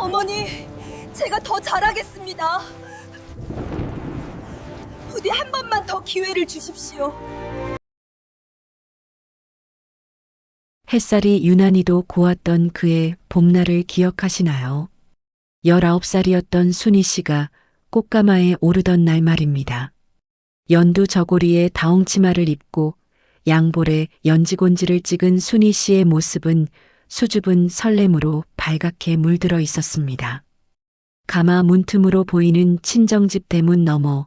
어머니, 제가 더 잘하겠습니다. 부디 한 번만 더 기회를 주십시오. 햇살이 유난히도 고왔던 그의 봄날을 기억하시나요? 19살이었던 순희 씨가 꽃가마에 오르던 날 말입니다. 연두 저고리에 다홍치마를 입고 양볼에 연지곤지를 찍은 순희 씨의 모습은 수줍은 설렘으로 발갛게 물들어 있었습니다. 가마 문틈으로 보이는 친정집 대문 너머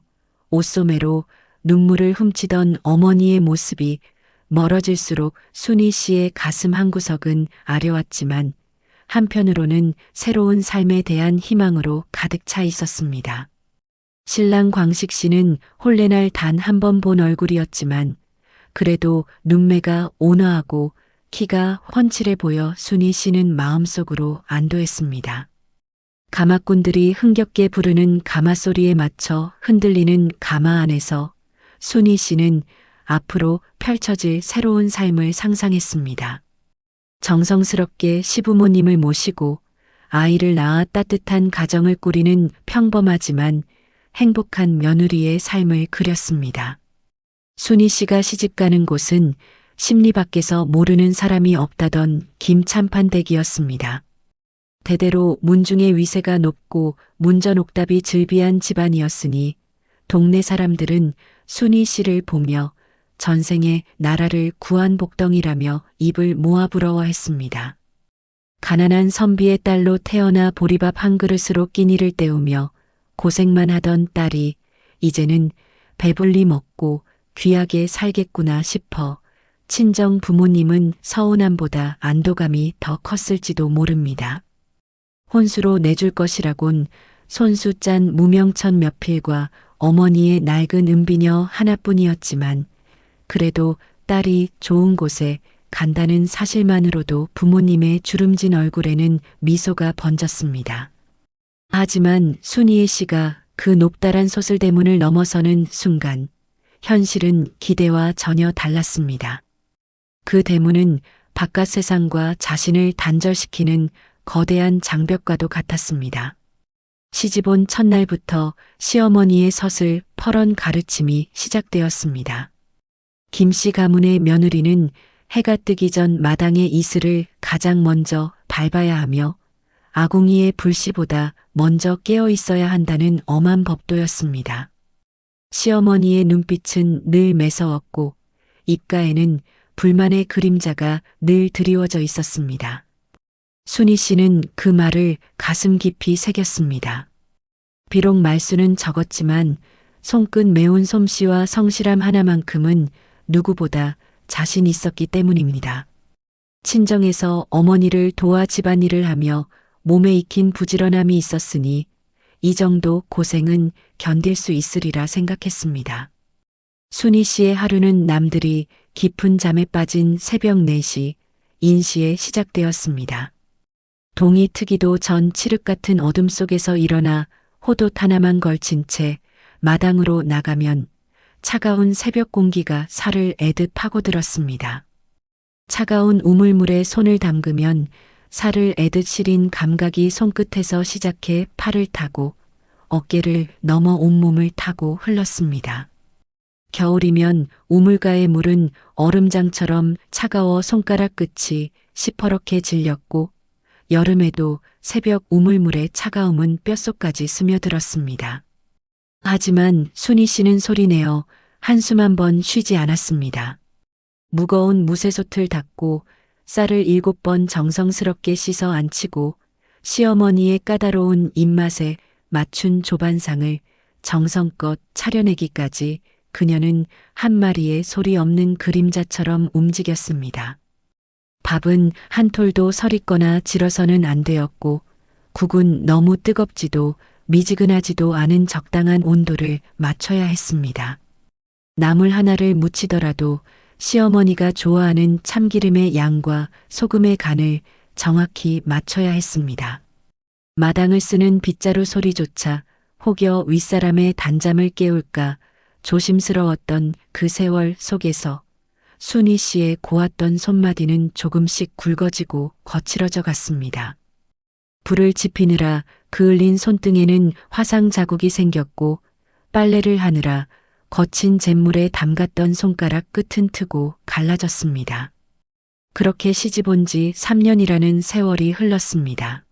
옷소매로 눈물을 훔치던 어머니의 모습이 멀어질수록 순희 씨의 가슴 한구석은 아려왔지만 한편으로는 새로운 삶에 대한 희망으로 가득 차 있었습니다. 신랑 광식 씨는 혼례날 단 한 번 본 얼굴이었지만 그래도 눈매가 온화하고 키가 훤칠해 보여 순희 씨는 마음속으로 안도했습니다. 가마꾼들이 흥겹게 부르는 가마 소리에 맞춰 흔들리는 가마 안에서 순희 씨는 앞으로 펼쳐질 새로운 삶을 상상했습니다. 정성스럽게 시부모님을 모시고 아이를 낳아 따뜻한 가정을 꾸리는 평범하지만 행복한 며느리의 삶을 그렸습니다. 순희 씨가 시집가는 곳은 십리 밖에서 모르는 사람이 없다던 김찬판댁이었습니다. 대대로 문중의 위세가 높고 문전옥답이 즐비한 집안이었으니 동네 사람들은 순희 씨를 보며 전생에 나라를 구한 복덩이라며 입을 모아 부러워했습니다. 가난한 선비의 딸로 태어나 보리밥 한 그릇으로 끼니를 때우며 고생만 하던 딸이 이제는 배불리 먹고 귀하게 살겠구나 싶어 친정 부모님은 서운함보다 안도감이 더 컸을지도 모릅니다. 혼수로 내줄 것이라곤 손수 짠 무명천 몇 필과 어머니의 낡은 은비녀 하나뿐이었지만 그래도 딸이 좋은 곳에 간다는 사실만으로도 부모님의 주름진 얼굴에는 미소가 번졌습니다. 하지만 순희의 씨가 그 높다란 소슬대문을 넘어서는 순간 현실은 기대와 전혀 달랐습니다. 그 대문은 바깥 세상과 자신을 단절시키는 거대한 장벽과도 같았습니다. 시집온 첫날부터 시어머니의 서슬 퍼런 가르침이 시작되었습니다. 김씨 가문의 며느리는 해가 뜨기 전 마당의 이슬을 가장 먼저 밟아야 하며 아궁이의 불씨보다 먼저 깨어 있어야 한다는 엄한 법도였습니다. 시어머니의 눈빛은 늘 매서웠고 입가에는 불만의 그림자가 늘 드리워져 있었습니다. 순희 씨는 그 말을 가슴 깊이 새겼습니다. 비록 말수는 적었지만 손끝 매운 솜씨와 성실함 하나만큼은 누구보다 자신 있었기 때문입니다. 친정에서 어머니를 도와 집안일을 하며 몸에 익힌 부지런함이 있었으니 이 정도 고생은 견딜 수 있으리라 생각했습니다. 순희 씨의 하루는 남들이 깊은 잠에 빠진 새벽 4시 인시에 시작되었습니다. 동이 트기도 전 칠흑 같은 어둠 속에서 일어나 호돛 하나만 걸친 채 마당으로 나가면 차가운 새벽 공기가 살을 애듯 파고들었습니다. 차가운 우물물에 손을 담그면 살을 애듯 시린 감각이 손끝에서 시작해 팔을 타고 어깨를 넘어 온몸을 타고 흘렀습니다. 겨울이면 우물가의 물은 얼음장처럼 차가워 손가락 끝이 시퍼렇게 질렸고 여름에도 새벽 우물물의 차가움은 뼛속까지 스며들었습니다. 하지만 순희 씨는 소리내어 한숨 한 번 쉬지 않았습니다. 무거운 무쇠솥을 닫고 쌀을 7번 정성스럽게 씻어 안치고 시어머니의 까다로운 입맛에 맞춘 조반상을 정성껏 차려내기까지 그녀는 한 마리의 소리 없는 그림자처럼 움직였습니다. 밥은 한 톨도 서리거나 질어서는 안 되었고 국은 너무 뜨겁지도 미지근하지도 않은 적당한 온도를 맞춰야 했습니다. 나물 하나를 무치더라도 시어머니가 좋아하는 참기름의 양과 소금의 간을 정확히 맞춰야 했습니다. 마당을 쓰는 빗자루 소리조차 혹여 윗사람의 단잠을 깨울까 조심스러웠던 그 세월 속에서 순희 씨의 고왔던 손마디는 조금씩 굵어지고 거칠어져 갔습니다. 불을 지피느라 그을린 손등에는 화상 자국이 생겼고 빨래를 하느라 거친 잿물에 담갔던 손가락 끝은 트고 갈라졌습니다. 그렇게 시집온 지 3년이라는 세월이 흘렀습니다.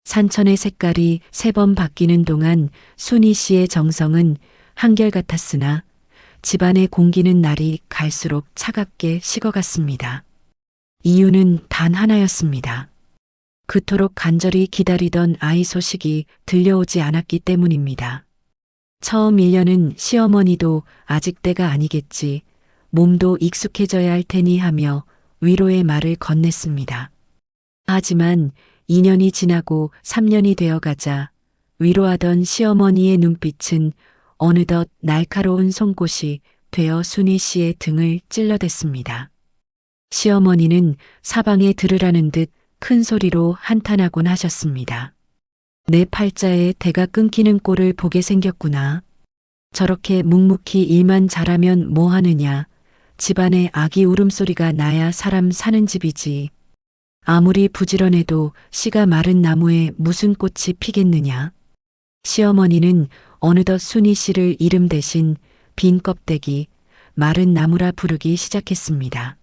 산천의 색깔이 3번 바뀌는 동안 순희 씨의 정성은 한결같았으나 집안의 공기는 날이 갈수록 차갑게 식어갔습니다. 이유는 단 하나였습니다. 그토록 간절히 기다리던 아이 소식이 들려오지 않았기 때문입니다. 처음 1년은 시어머니도 아직 때가 아니겠지, 몸도 익숙해져야 할 테니 하며 위로의 말을 건넸습니다. 하지만 2년이 지나고 3년이 되어가자 위로하던 시어머니의 눈빛은 어느덧 날카로운 송곳이 되어 순희 씨의 등을 찔러댔습니다. 시어머니는 사방에 들으라는 듯 큰 소리로 한탄하곤 하셨습니다. 내 팔자에 대가 끊기는 꼴을 보게 생겼구나. 저렇게 묵묵히 일만 잘하면 뭐 하느냐. 집안에 아기 울음소리가 나야 사람 사는 집이지. 아무리 부지런해도 씨가 마른 나무에 무슨 꽃이 피겠느냐. 시어머니는 어느덧 순희 씨를 이름 대신 빈 껍데기, 마른 나무라 부르기 시작했습니다.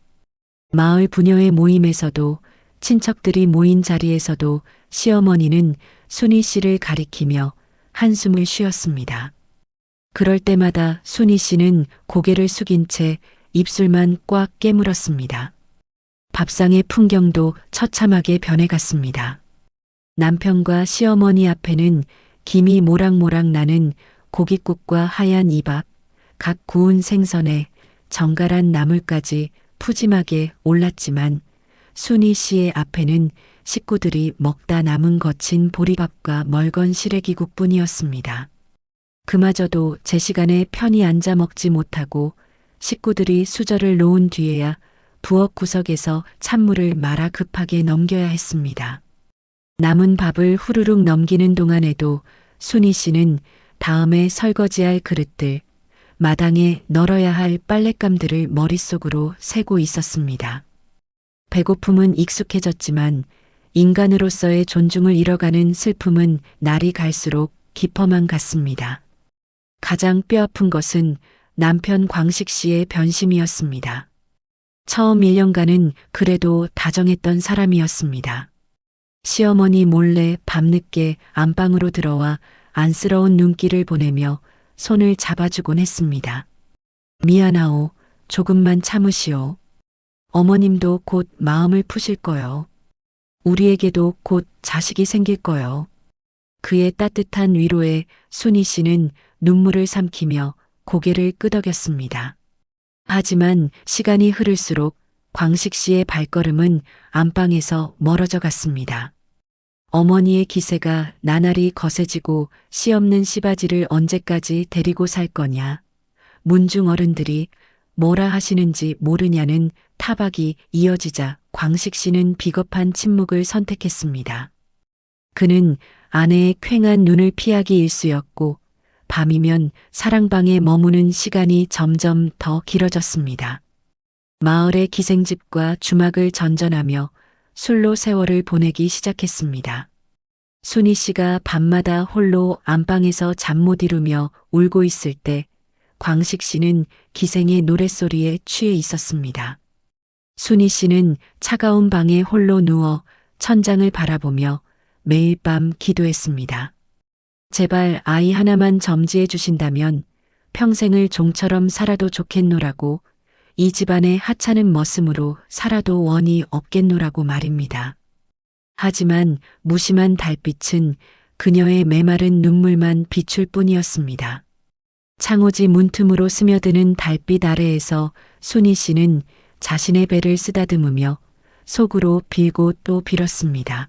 마을 부녀의 모임에서도 친척들이 모인 자리에서도 시어머니는 순희 씨를 가리키며 한숨을 쉬었습니다. 그럴 때마다 순희 씨는 고개를 숙인 채 입술만 꽉 깨물었습니다. 밥상의 풍경도 처참하게 변해갔습니다. 남편과 시어머니 앞에는 김이 모락모락 나는 고깃국과 하얀 이밥, 각 구운 생선에 정갈한 나물까지 푸짐하게 올랐지만 순희 씨의 앞에는 식구들이 먹다 남은 거친 보리밥과 멀건 시래기국뿐이었습니다. 그마저도 제 시간에 편히 앉아 먹지 못하고 식구들이 수저를 놓은 뒤에야 부엌 구석에서 찬물을 말아 급하게 넘겨야 했습니다. 남은 밥을 후루룩 넘기는 동안에도 순희 씨는 다음에 설거지할 그릇들, 마당에 널어야 할 빨랫감들을 머릿속으로 세고 있었습니다. 배고픔은 익숙해졌지만 인간으로서의 존중을 잃어가는 슬픔은 날이 갈수록 깊어만 갔습니다. 가장 뼈아픈 것은 남편 광식 씨의 변심이었습니다. 처음 1년간은 그래도 다정했던 사람이었습니다. 시어머니 몰래 밤늦게 안방으로 들어와 안쓰러운 눈길을 보내며 손을 잡아주곤 했습니다. 미안하오. 조금만 참으시오. 어머님도 곧 마음을 푸실 거요. 우리에게도 곧 자식이 생길 거요. 그의 따뜻한 위로에 순희 씨는 눈물을 삼키며 고개를 끄덕였습니다. 하지만 시간이 흐를수록 광식 씨의 발걸음은 안방에서 멀어져 갔습니다. 어머니의 기세가 나날이 거세지고 씨 없는 씨바지를 언제까지 데리고 살 거냐. 문중 어른들이 뭐라 하시는지 모르냐는 타박이 이어지자 광식 씨는 비겁한 침묵을 선택했습니다. 그는 아내의 퀭한 눈을 피하기 일쑤였고 밤이면 사랑방에 머무는 시간이 점점 더 길어졌습니다. 마을의 기생집과 주막을 전전하며 술로 세월을 보내기 시작했습니다. 순희 씨가 밤마다 홀로 안방에서 잠 못 이루며 울고 있을 때 광식 씨는 기생의 노랫소리에 취해 있었습니다. 순희 씨는 차가운 방에 홀로 누워 천장을 바라보며 매일 밤 기도했습니다. 제발 아이 하나만 점지해 주신다면 평생을 종처럼 살아도 좋겠노라고, 이 집안의 하찮은 머슴으로 살아도 원이 없겠노라고 말입니다. 하지만 무심한 달빛은 그녀의 메마른 눈물만 비출 뿐이었습니다. 창호지 문틈으로 스며드는 달빛 아래에서 순희 씨는 자신의 배를 쓰다듬으며 속으로 빌고 또 빌었습니다.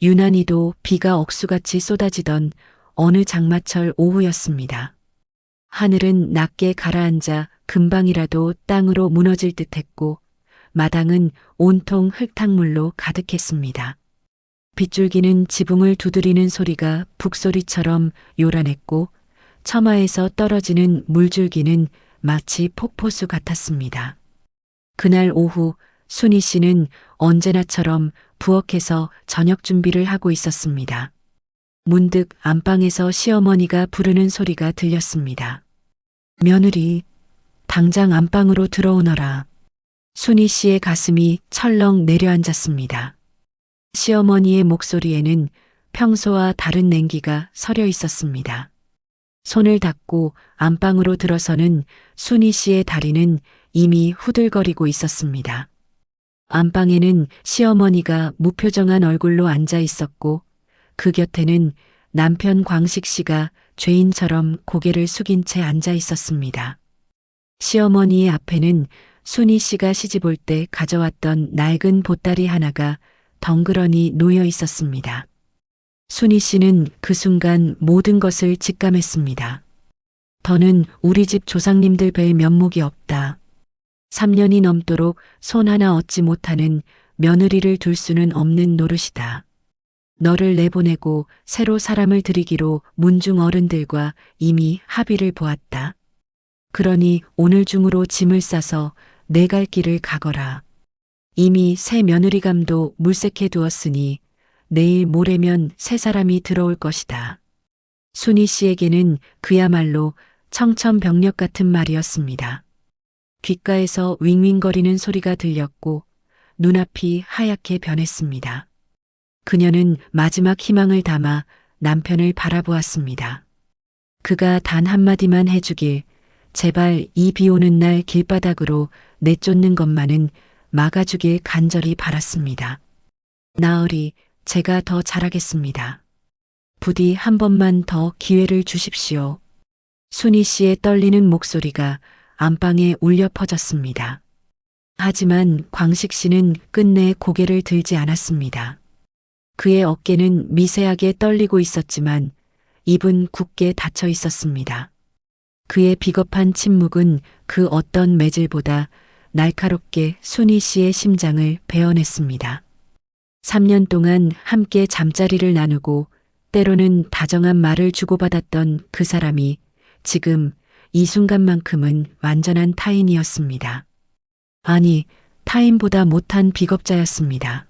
유난히도 비가 억수같이 쏟아지던 어느 장마철 오후였습니다. 하늘은 낮게 가라앉아 금방이라도 땅으로 무너질 듯했고 마당은 온통 흙탕물로 가득했습니다. 빗줄기는 지붕을 두드리는 소리가 북소리처럼 요란했고 처마에서 떨어지는 물줄기는 마치 폭포수 같았습니다. 그날 오후 순희 씨는 언제나처럼 부엌에서 저녁 준비를 하고 있었습니다. 문득 안방에서 시어머니가 부르는 소리가 들렸습니다. 며느리, 당장 안방으로 들어오너라. 순희 씨의 가슴이 철렁 내려앉았습니다. 시어머니의 목소리에는 평소와 다른 냉기가 서려 있었습니다. 손을 닦고 안방으로 들어서는 순희 씨의 다리는 이미 후들거리고 있었습니다. 안방에는 시어머니가 무표정한 얼굴로 앉아 있었고 그 곁에는 남편 광식 씨가 죄인처럼 고개를 숙인 채 앉아 있었습니다. 시어머니의 앞에는 순희 씨가 시집올 때 가져왔던 낡은 보따리 하나가 덩그러니 놓여 있었습니다. 순희 씨는 그 순간 모든 것을 직감했습니다. 더는 우리 집 조상님들 뵐 면목이 없다. 3년이 넘도록 손 하나 얻지 못하는 며느리를 둘 수는 없는 노릇이다. 너를 내보내고 새로 사람을 들이기로 문중 어른들과 이미 합의를 보았다. 그러니 오늘 중으로 짐을 싸서 내 갈 길을 가거라. 이미 새 며느리감도 물색해 두었으니 내일 모레면 새 사람이 들어올 것이다. 순희 씨에게는 그야말로 청천벽력 같은 말이었습니다. 귓가에서 윙윙거리는 소리가 들렸고 눈앞이 하얗게 변했습니다. 그녀는 마지막 희망을 담아 남편을 바라보았습니다. 그가 단 한마디만 해주길, 제발 이 비 오는 날 길바닥으로 내쫓는 것만은 막아주길 간절히 바랐습니다. 나으리, 제가 더 잘하겠습니다. 부디 한 번만 더 기회를 주십시오. 순희 씨의 떨리는 목소리가 안방에 울려 퍼졌습니다. 하지만 광식 씨는 끝내 고개를 들지 않았습니다. 그의 어깨는 미세하게 떨리고 있었지만 입은 굳게 닫혀 있었습니다. 그의 비겁한 침묵은 그 어떤 매질보다 날카롭게 순희 씨의 심장을 베어냈습니다. 3년 동안 함께 잠자리를 나누고 때로는 다정한 말을 주고받았던 그 사람이 지금 이 순간만큼은 완전한 타인이었습니다. 아니, 타인보다 못한 비겁자였습니다.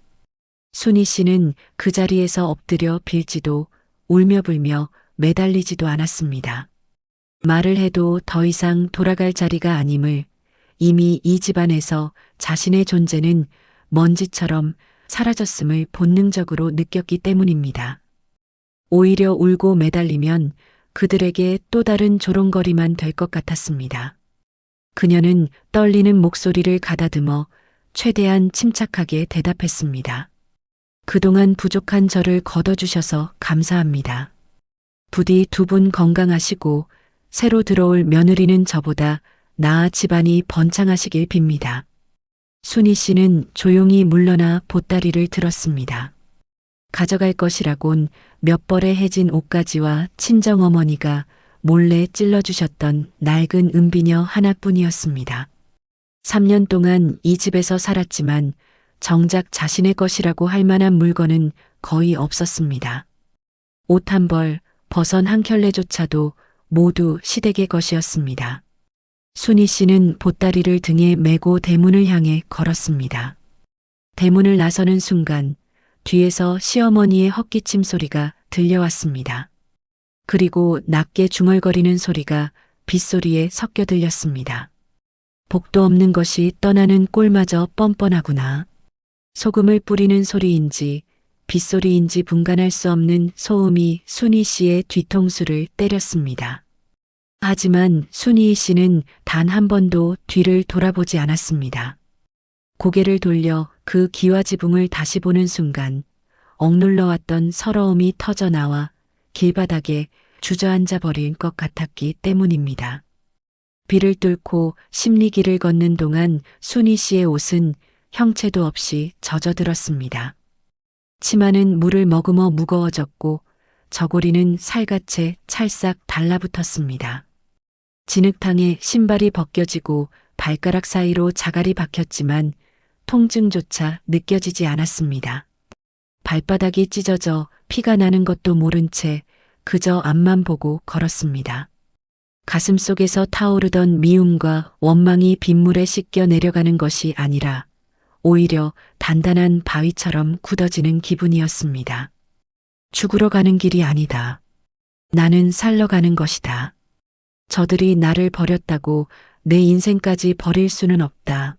순희 씨는 그 자리에서 엎드려 빌지도 울며 불며 매달리지도 않았습니다. 말을 해도 더 이상 돌아갈 자리가 아님을 이미 이 집안에서 자신의 존재는 먼지처럼 사라졌음을 본능적으로 느꼈기 때문입니다. 오히려 울고 매달리면 그들에게 또 다른 조롱거리만 될 것 같았습니다. 그녀는 떨리는 목소리를 가다듬어 최대한 침착하게 대답했습니다. 그동안 부족한 저를 걷어주셔서 감사합니다. 부디 두 분 건강하시고 새로 들어올 며느리는 저보다 나아 집안이 번창하시길 빕니다. 순희 씨는 조용히 물러나 보따리를 들었습니다. 가져갈 것이라곤 몇 벌의 해진 옷가지와 친정어머니가 몰래 찔러주셨던 낡은 은비녀 하나뿐이었습니다. 3년 동안 이 집에서 살았지만 정작 자신의 것이라고 할 만한 물건은 거의 없었습니다. 옷 한 벌, 버선 한 켤레조차도 모두 시댁의 것이었습니다. 순희 씨는 보따리를 등에 메고 대문을 향해 걸었습니다. 대문을 나서는 순간 뒤에서 시어머니의 헛기침 소리가 들려왔습니다. 그리고 낮게 중얼거리는 소리가 빗소리에 섞여 들렸습니다. 복도 없는 것이 떠나는 꼴마저 뻔뻔하구나. 소금을 뿌리는 소리인지 빗소리인지 분간할 수 없는 소음이 순희 씨의 뒤통수를 때렸습니다. 하지만 순희 씨는 단 한 번도 뒤를 돌아보지 않았습니다. 고개를 돌려 그 기와지붕을 다시 보는 순간 억눌러왔던 서러움이 터져나와 길바닥에 주저앉아 버릴 것 같았기 때문입니다. 비를 뚫고 십리길을 걷는 동안 순희 씨의 옷은 형체도 없이 젖어들었습니다. 치마는 물을 머금어 무거워졌고 저고리는 살갗에 찰싹 달라붙었습니다. 진흙탕에 신발이 벗겨지고 발가락 사이로 자갈이 박혔지만 통증조차 느껴지지 않았습니다. 발바닥이 찢어져 피가 나는 것도 모른 채 그저 앞만 보고 걸었습니다. 가슴속에서 타오르던 미움과 원망이 빗물에 씻겨 내려가는 것이 아니라 오히려 단단한 바위처럼 굳어지는 기분이었습니다. 죽으러 가는 길이 아니다. 나는 살러 가는 것이다. 저들이 나를 버렸다고 내 인생까지 버릴 수는 없다.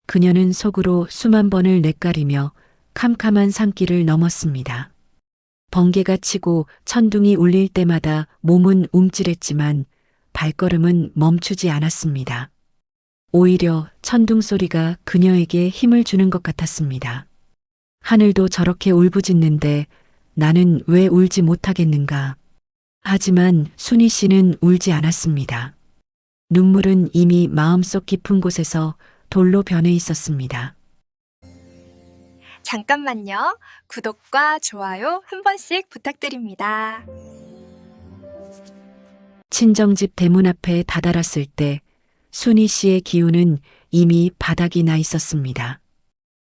그녀는 속으로 수만 번을 뇌까리며 캄캄한 산길을 넘었습니다. 번개가 치고 천둥이 울릴 때마다 몸은 움찔했지만 발걸음은 멈추지 않았습니다. 오히려 천둥 소리가 그녀에게 힘을 주는 것 같았습니다. 하늘도 저렇게 울부짖는데 나는 왜 울지 못하겠는가? 하지만 순희 씨는 울지 않았습니다. 눈물은 이미 마음속 깊은 곳에서 돌로 변해 있었습니다. 잠깐만요. 구독과 좋아요 한 번씩 부탁드립니다. 친정집 대문 앞에 다다랐을 때 순희 씨의 기운은 이미 바닥이 나 있었습니다.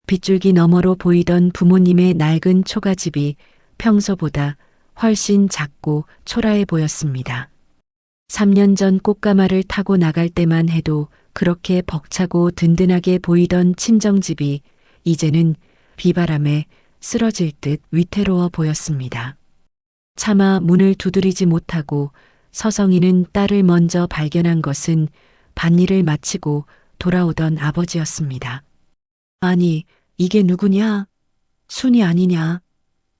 빗줄기 너머로 보이던 부모님의 낡은 초가집이 평소보다 훨씬 작고 초라해 보였습니다. 3년 전 꽃가마를 타고 나갈 때만 해도 그렇게 벅차고 든든하게 보이던 친정집이 이제는 비바람에 쓰러질 듯 위태로워 보였습니다. 차마 문을 두드리지 못하고 서성이는 딸을 먼저 발견한 것은 밭일을 마치고 돌아오던 아버지였습니다. 아니, 이게 누구냐? 순이 아니냐?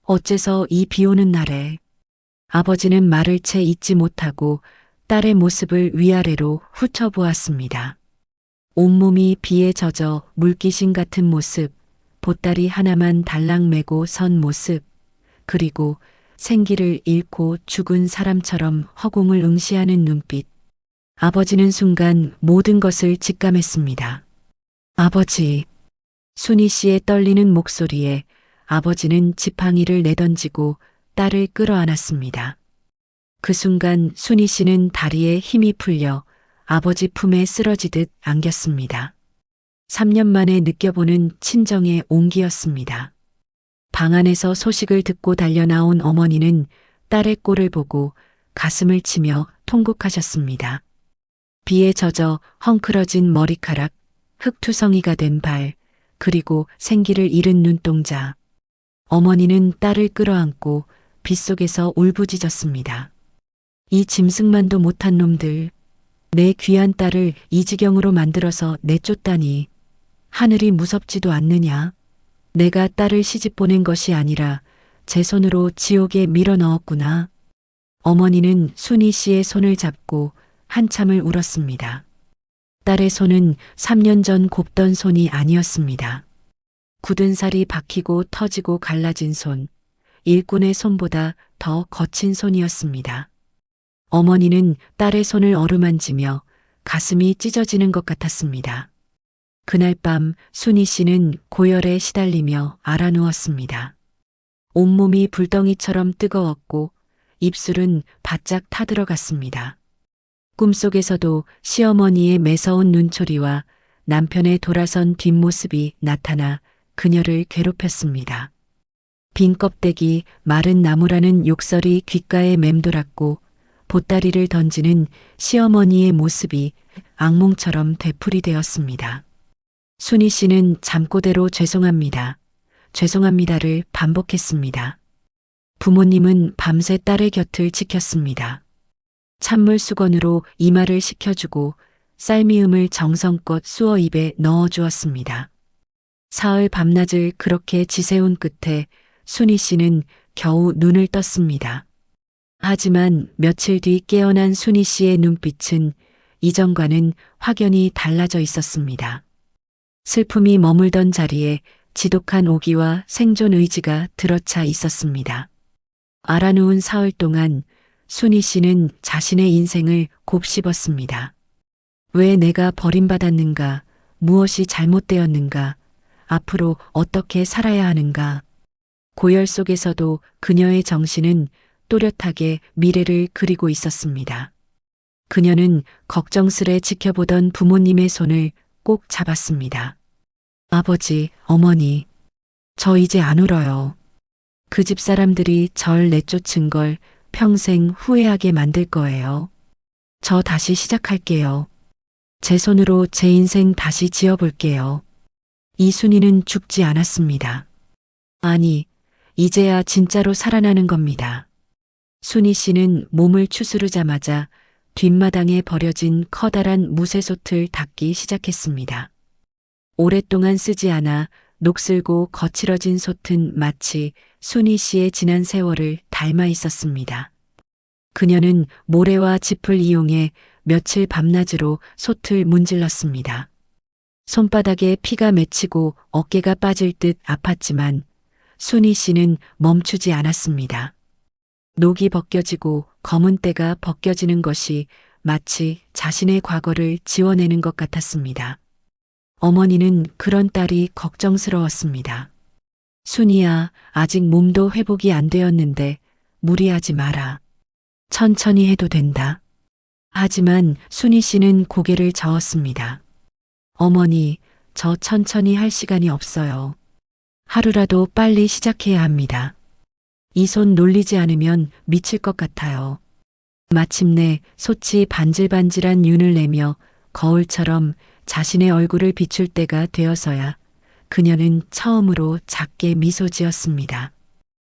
어째서 이 비 오는 날에? 아버지는 말을 채 잇지 못하고 딸의 모습을 위아래로 훑어보았습니다. 온몸이 비에 젖어 물귀신 같은 모습, 보따리 하나만 달랑 메고 선 모습, 그리고 생기를 잃고 죽은 사람처럼 허공을 응시하는 눈빛. 아버지는 순간 모든 것을 직감했습니다. 아버지. 순희 씨의 떨리는 목소리에 아버지는 지팡이를 내던지고 딸을 끌어안았습니다. 그 순간 순희 씨는 다리에 힘이 풀려 아버지 품에 쓰러지듯 안겼습니다. 3년 만에 느껴보는 친정의 온기였습니다. 방 안에서 소식을 듣고 달려나온 어머니는 딸의 꼴을 보고 가슴을 치며 통곡하셨습니다. 비에 젖어 헝클어진 머리카락, 흙투성이가 된 발, 그리고 생기를 잃은 눈동자. 어머니는 딸을 끌어안고 빗속에서 울부짖었습니다. 이 짐승만도 못한 놈들, 내 귀한 딸을 이 지경으로 만들어서 내쫓다니. 하늘이 무섭지도 않느냐? 내가 딸을 시집 보낸 것이 아니라 제 손으로 지옥에 밀어 넣었구나. 어머니는 순희 씨의 손을 잡고 한참을 울었습니다. 딸의 손은 3년 전 곱던 손이 아니었습니다. 굳은 살이 박히고 터지고 갈라진 손, 일꾼의 손보다 더 거친 손이었습니다. 어머니는 딸의 손을 어루만지며 가슴이 찢어지는 것 같았습니다. 그날 밤 순희 씨는 고열에 시달리며 알아누웠습니다. 온몸이 불덩이처럼 뜨거웠고 입술은 바짝 타들어갔습니다. 꿈속에서도 시어머니의 매서운 눈초리와 남편의 돌아선 뒷모습이 나타나 그녀를 괴롭혔습니다. 빈 껍데기 마른 나무라는 욕설이 귓가에 맴돌았고 보따리를 던지는 시어머니의 모습이 악몽처럼 되풀이되었습니다. 순희 씨는 잠꼬대로 죄송합니다. 죄송합니다를 반복했습니다. 부모님은 밤새 딸의 곁을 지켰습니다. 찬물 수건으로 이마를 식혀주고 쌀미음을 정성껏 쑤어 입에 넣어주었습니다. 사흘 밤낮을 그렇게 지새운 끝에 순희 씨는 겨우 눈을 떴습니다. 하지만 며칠 뒤 깨어난 순희 씨의 눈빛은 이전과는 확연히 달라져 있었습니다. 슬픔이 머물던 자리에 지독한 오기와 생존 의지가 들어차 있었습니다. 알아누운 사흘 동안 순희 씨는 자신의 인생을 곱씹었습니다. 왜 내가 버림받았는가? 무엇이 잘못되었는가? 앞으로 어떻게 살아야 하는가? 고열 속에서도 그녀의 정신은 또렷하게 미래를 그리고 있었습니다. 그녀는 걱정스레 지켜보던 부모님의 손을 꼭 잡았습니다. 아버지, 어머니, 저 이제 안 울어요. 그 집 사람들이 절 내쫓은 걸 평생 후회하게 만들 거예요. 저 다시 시작할게요. 제 손으로 제 인생 다시 지어볼게요. 이순이는 죽지 않았습니다. 아니, 이제야 진짜로 살아나는 겁니다. 순희 씨는 몸을 추스르자마자 뒷마당에 버려진 커다란 무쇠솥을 닦기 시작했습니다. 오랫동안 쓰지 않아 녹슬고 거칠어진 솥은 마치 순희 씨의 지난 세월을 닮아 있었습니다. 그녀는 모래와 짚을 이용해 며칠 밤낮으로 솥을 문질렀습니다. 손바닥에 피가 맺히고 어깨가 빠질 듯 아팠지만 순희 씨는 멈추지 않았습니다. 녹이 벗겨지고 검은 때가 벗겨지는 것이 마치 자신의 과거를 지워내는 것 같았습니다. 어머니는 그런 딸이 걱정스러웠습니다. 순희야, 아직 몸도 회복이 안 되었는데 무리하지 마라. 천천히 해도 된다. 하지만 순희 씨는 고개를 저었습니다. 어머니, 저 천천히 할 시간이 없어요. 하루라도 빨리 시작해야 합니다. 이 손 놀리지 않으면 미칠 것 같아요. 마침내 솥이 반질반질한 윤을 내며 거울처럼 자신의 얼굴을 비출 때가 되어서야 그녀는 처음으로 작게 미소 지었습니다.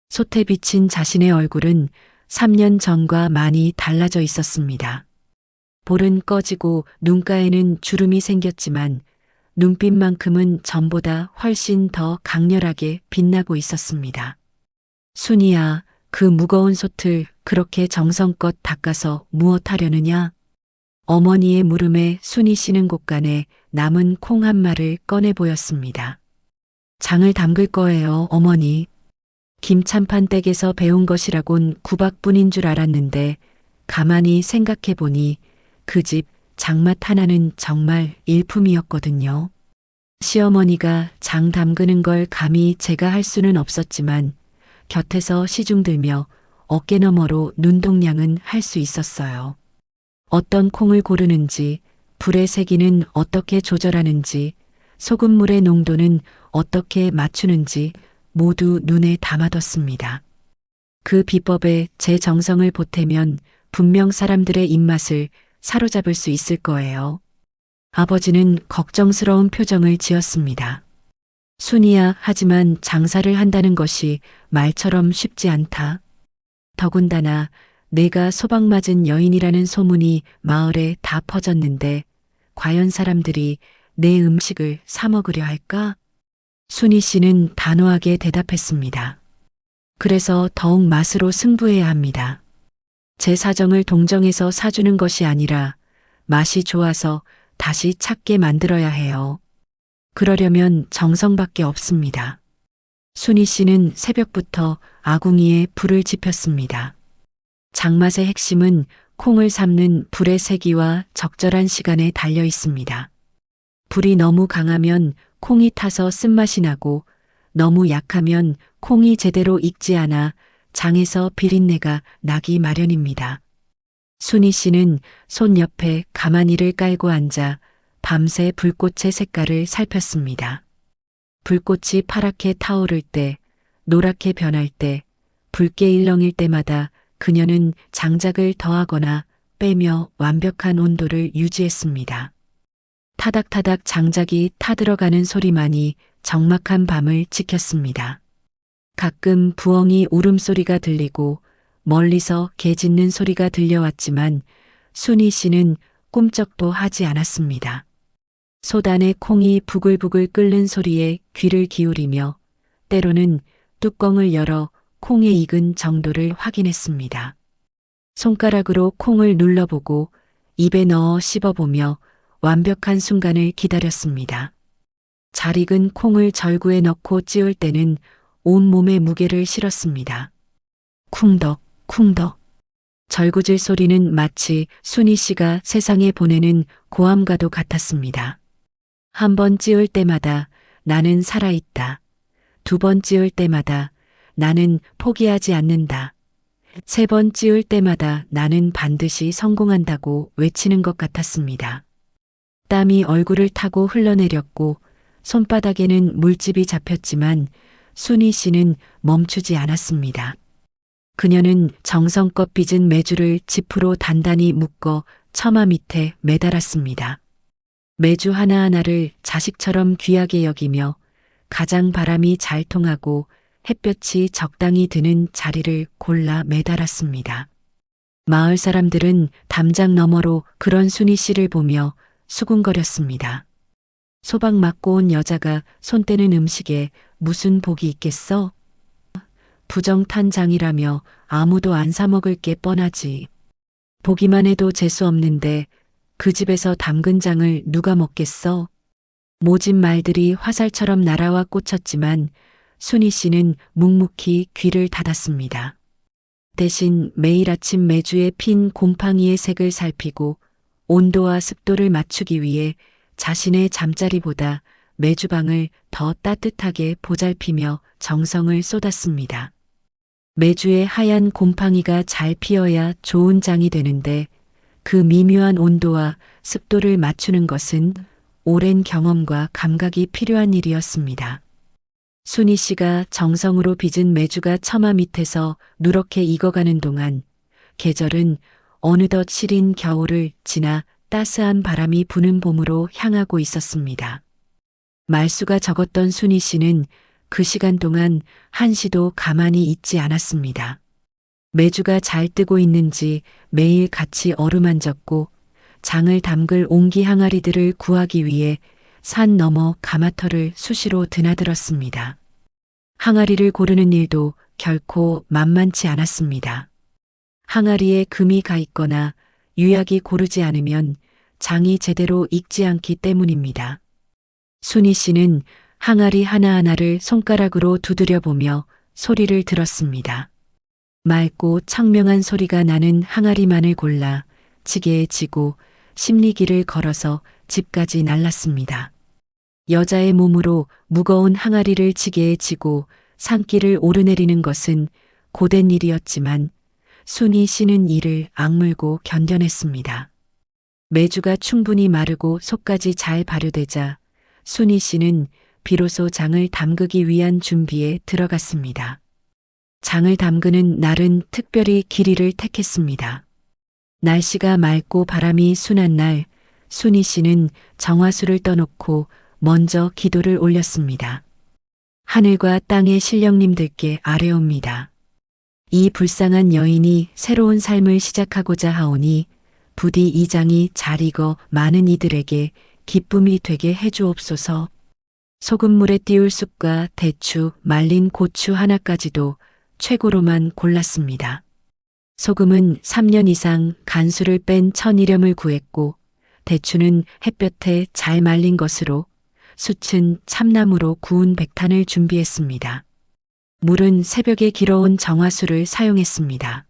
솥에 비친 자신의 얼굴은 3년 전과 많이 달라져 있었습니다. 볼은 꺼지고 눈가에는 주름이 생겼지만 눈빛만큼은 전보다 훨씬 더 강렬하게 빛나고 있었습니다. 순이야, 그 무거운 솥을 그렇게 정성껏 닦아서 무엇하려느냐? 어머니의 물음에 순이 씨는 곳간에 남은 콩 한 마를 꺼내 보였습니다. 장을 담글 거예요, 어머니. 김찬판 댁에서 배운 것이라곤 구박뿐인 줄 알았는데 가만히 생각해 보니 그 집 장맛 하나는 정말 일품이었거든요. 시어머니가 장 담그는 걸 감히 제가 할 수는 없었지만 곁에서 시중들며 어깨너머로 눈동냥은 할 수 있었어요. 어떤 콩을 고르는지, 불의 세기는 어떻게 조절하는지, 소금물의 농도는 어떻게 맞추는지 모두 눈에 담아뒀습니다. 그 비법에 제 정성을 보태면 분명 사람들의 입맛을 사로잡을 수 있을 거예요. 아버지는 걱정스러운 표정을 지었습니다. 순이야, 하지만 장사를 한다는 것이 말처럼 쉽지 않다. 더군다나 내가 소박맞은 여인이라는 소문이 마을에 다 퍼졌는데 과연 사람들이 내 음식을 사 먹으려 할까? 순희 씨는 단호하게 대답했습니다. 그래서 더욱 맛으로 승부해야 합니다. 제 사정을 동정해서 사주는 것이 아니라 맛이 좋아서 다시 찾게 만들어야 해요. 그러려면 정성밖에 없습니다. 순희 씨는 새벽부터 아궁이에 불을 지폈습니다. 장맛의 핵심은 콩을 삶는 불의 세기와 적절한 시간에 달려 있습니다. 불이 너무 강하면 콩이 타서 쓴맛이 나고 너무 약하면 콩이 제대로 익지 않아 장에서 비린내가 나기 마련입니다. 순희 씨는 손 옆에 가마니를 깔고 앉아 밤새 불꽃의 색깔을 살폈습니다. 불꽃이 파랗게 타오를 때, 노랗게 변할 때, 붉게 일렁일 때마다 그녀는 장작을 더하거나 빼며 완벽한 온도를 유지했습니다. 타닥타닥 장작이 타들어가는 소리만이 적막한 밤을 지켰습니다. 가끔 부엉이 울음소리가 들리고 멀리서 개 짖는 소리가 들려왔지만 순희 씨는 꿈쩍도 하지 않았습니다. 솥 안에 콩이 부글부글 끓는 소리에 귀를 기울이며 때로는 뚜껑을 열어 콩의 익은 정도를 확인했습니다. 손가락으로 콩을 눌러보고 입에 넣어 씹어보며 완벽한 순간을 기다렸습니다. 잘 익은 콩을 절구에 넣고 찌울 때는 온몸에 무게를 실었습니다. 쿵덕, 쿵덕. 절구질 소리는 마치 순희 씨가 세상에 보내는 고함과도 같았습니다. 한 번 찌울 때마다 나는 살아있다. 두 번 찌울 때마다 나는 포기하지 않는다. 세 번 찌울 때마다 나는 반드시 성공한다고 외치는 것 같았습니다. 땀이 얼굴을 타고 흘러내렸고 손바닥에는 물집이 잡혔지만 순희 씨는 멈추지 않았습니다. 그녀는 정성껏 빚은 메주를 지프로 단단히 묶어 처마 밑에 매달았습니다. 매주 하나하나를 자식처럼 귀하게 여기며 가장 바람이 잘 통하고 햇볕이 적당히 드는 자리를 골라 매달았습니다. 마을 사람들은 담장 너머로 그런 순희 씨를 보며 수군거렸습니다. 소박 맞고 온 여자가 손 떼는 음식에 무슨 복이 있겠어? 부정탄장이라며 아무도 안 사 먹을 게 뻔하지. 보기만 해도 재수 없는데 그 집에서 담근 장을 누가 먹겠어? 모진 말들이 화살처럼 날아와 꽂혔지만 순희 씨는 묵묵히 귀를 닫았습니다. 대신 매일 아침 메주에 핀 곰팡이의 색을 살피고 온도와 습도를 맞추기 위해 자신의 잠자리보다 메주방을 더 따뜻하게 보살피며 정성을 쏟았습니다. 메주에 하얀 곰팡이가 잘 피어야 좋은 장이 되는데 그 미묘한 온도와 습도를 맞추는 것은 오랜 경험과 감각이 필요한 일이었습니다. 순희 씨가 정성으로 빚은 메주가 처마 밑에서 누렇게 익어가는 동안 계절은 어느덧 시린 겨울을 지나 따스한 바람이 부는 봄으로 향하고 있었습니다. 말수가 적었던 순희 씨는 그 시간 동안 한시도 가만히 있지 않았습니다. 메주가 잘 뜨고 있는지 매일 같이 어루만졌고 장을 담글 옹기 항아리들을 구하기 위해 산 너머 가마터를 수시로 드나들었습니다. 항아리를 고르는 일도 결코 만만치 않았습니다. 항아리에 금이 가 있거나 유약이 고르지 않으면 장이 제대로 익지 않기 때문입니다. 순희 씨는 항아리 하나하나를 손가락으로 두드려 보며 소리를 들었습니다. 맑고 청명한 소리가 나는 항아리만을 골라 지게에 지고 십리길을 걸어서 집까지 날랐습니다. 여자의 몸으로 무거운 항아리를 지게에 지고 산길을 오르내리는 것은 고된 일이었지만 순희 씨는 이를 악물고 견뎌냈습니다. 메주가 충분히 마르고 속까지 잘 발효되자 순희 씨는 비로소 장을 담그기 위한 준비에 들어갔습니다. 장을 담그는 날은 특별히 길이를 택했습니다. 날씨가 맑고 바람이 순한 날 순희 씨는 정화수를 떠놓고 먼저 기도를 올렸습니다. 하늘과 땅의 신령님들께 아뢰옵니다. 이 불쌍한 여인이 새로운 삶을 시작하고자 하오니 부디 이 장이 잘 익어 많은 이들에게 기쁨이 되게 해주옵소서. 소금물에 띄울 쑥과 대추, 말린 고추 하나까지도 최고로만 골랐습니다. 소금은 3년 이상 간수를 뺀 천일염을 구했고 대추는 햇볕에 잘 말린 것으로 숯은 참나무로 구운 백탄을 준비했습니다. 물은 새벽에 길어온 정화수를 사용했습니다.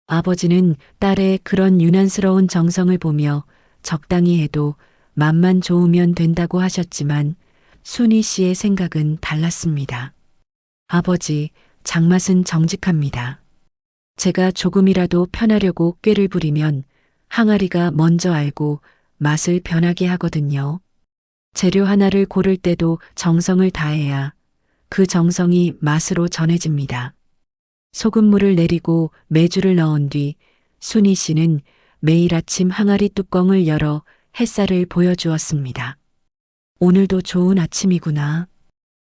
아버지는 딸의 그런 유난스러운 정성을 보며 적당히 해도 맛만 좋으면 된다고 하셨지만 순희 씨의 생각은 달랐습니다. 아버지, 장맛은 정직합니다. 제가 조금이라도 편하려고 꾀를 부리면 항아리가 먼저 알고 맛을 변하게 하거든요. 재료 하나를 고를 때도 정성을 다해야 그 정성이 맛으로 전해집니다. 소금물을 내리고 메주를 넣은 뒤 순희 씨는 매일 아침 항아리 뚜껑을 열어 햇살을 보여주었습니다. 오늘도 좋은 아침이구나.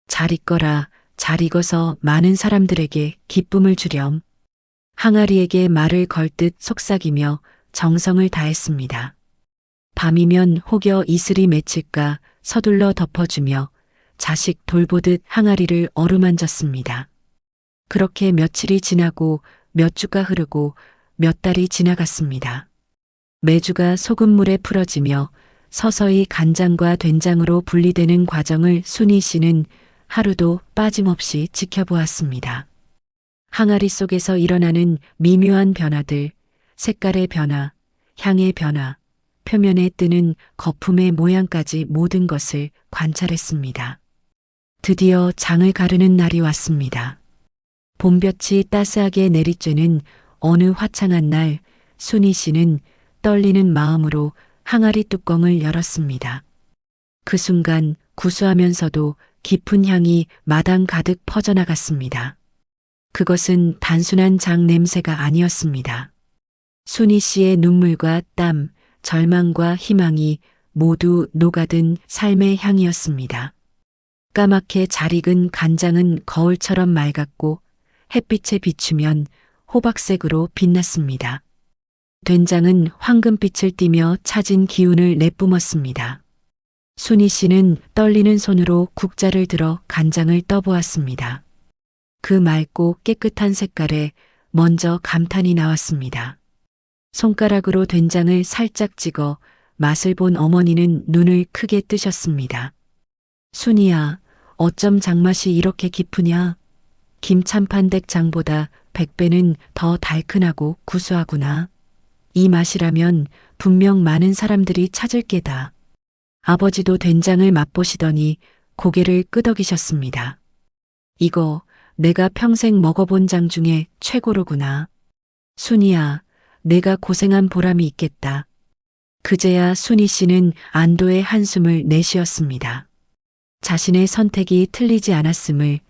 잘 익거라. 잘 익어서 많은 사람들에게 기쁨을 주렴. 항아리에게 말을 걸듯 속삭이며 정성을 다했습니다. 밤이면 혹여 이슬이 맺힐까 서둘러 덮어주며 자식 돌보듯 항아리를 어루만졌습니다. 그렇게 며칠이 지나고 몇 주가 흐르고 몇 달이 지나갔습니다. 메주가 소금물에 풀어지며 서서히 간장과 된장으로 분리되는 과정을 순희 씨는 하루도 빠짐없이 지켜보았습니다. 항아리 속에서 일어나는 미묘한 변화들, 색깔의 변화, 향의 변화, 표면에 뜨는 거품의 모양까지 모든 것을 관찰했습니다. 드디어 장을 가르는 날이 왔습니다. 봄볕이 따스하게 내리쬐는 어느 화창한 날 순희 씨는 떨리는 마음으로 항아리 뚜껑을 열었습니다. 그 순간 구수하면서도 깊은 향이 마당 가득 퍼져나갔습니다. 그것은 단순한 장 냄새가 아니었습니다. 순희 씨의 눈물과 땀, 절망과 희망이 모두 녹아든 삶의 향이었습니다. 까맣게 잘 익은 간장은 거울처럼 맑았고 햇빛에 비추면 호박색으로 빛났습니다. 된장은 황금빛을 띠며 차진 기운을 내뿜었습니다. 순희 씨는 떨리는 손으로 국자를 들어 간장을 떠보았습니다. 그 맑고 깨끗한 색깔에 먼저 감탄이 나왔습니다. 손가락으로 된장을 살짝 찍어 맛을 본 어머니는 눈을 크게 뜨셨습니다. 순희야, 어쩜 장맛이 이렇게 깊으냐? 김참판댁 장보다 100배는 더 달큰하고 구수하구나. 이 맛이라면 분명 많은 사람들이 찾을 게다. 아버지도 된장을 맛보시더니 고개를 끄덕이셨습니다. 이거 내가 평생 먹어본 장 중에 최고로구나. 순희야, 내가 고생한 보람이 있겠다. 그제야 순희 씨는 안도의 한숨을 내쉬었습니다. 자신의 선택이 틀리지 않았음을,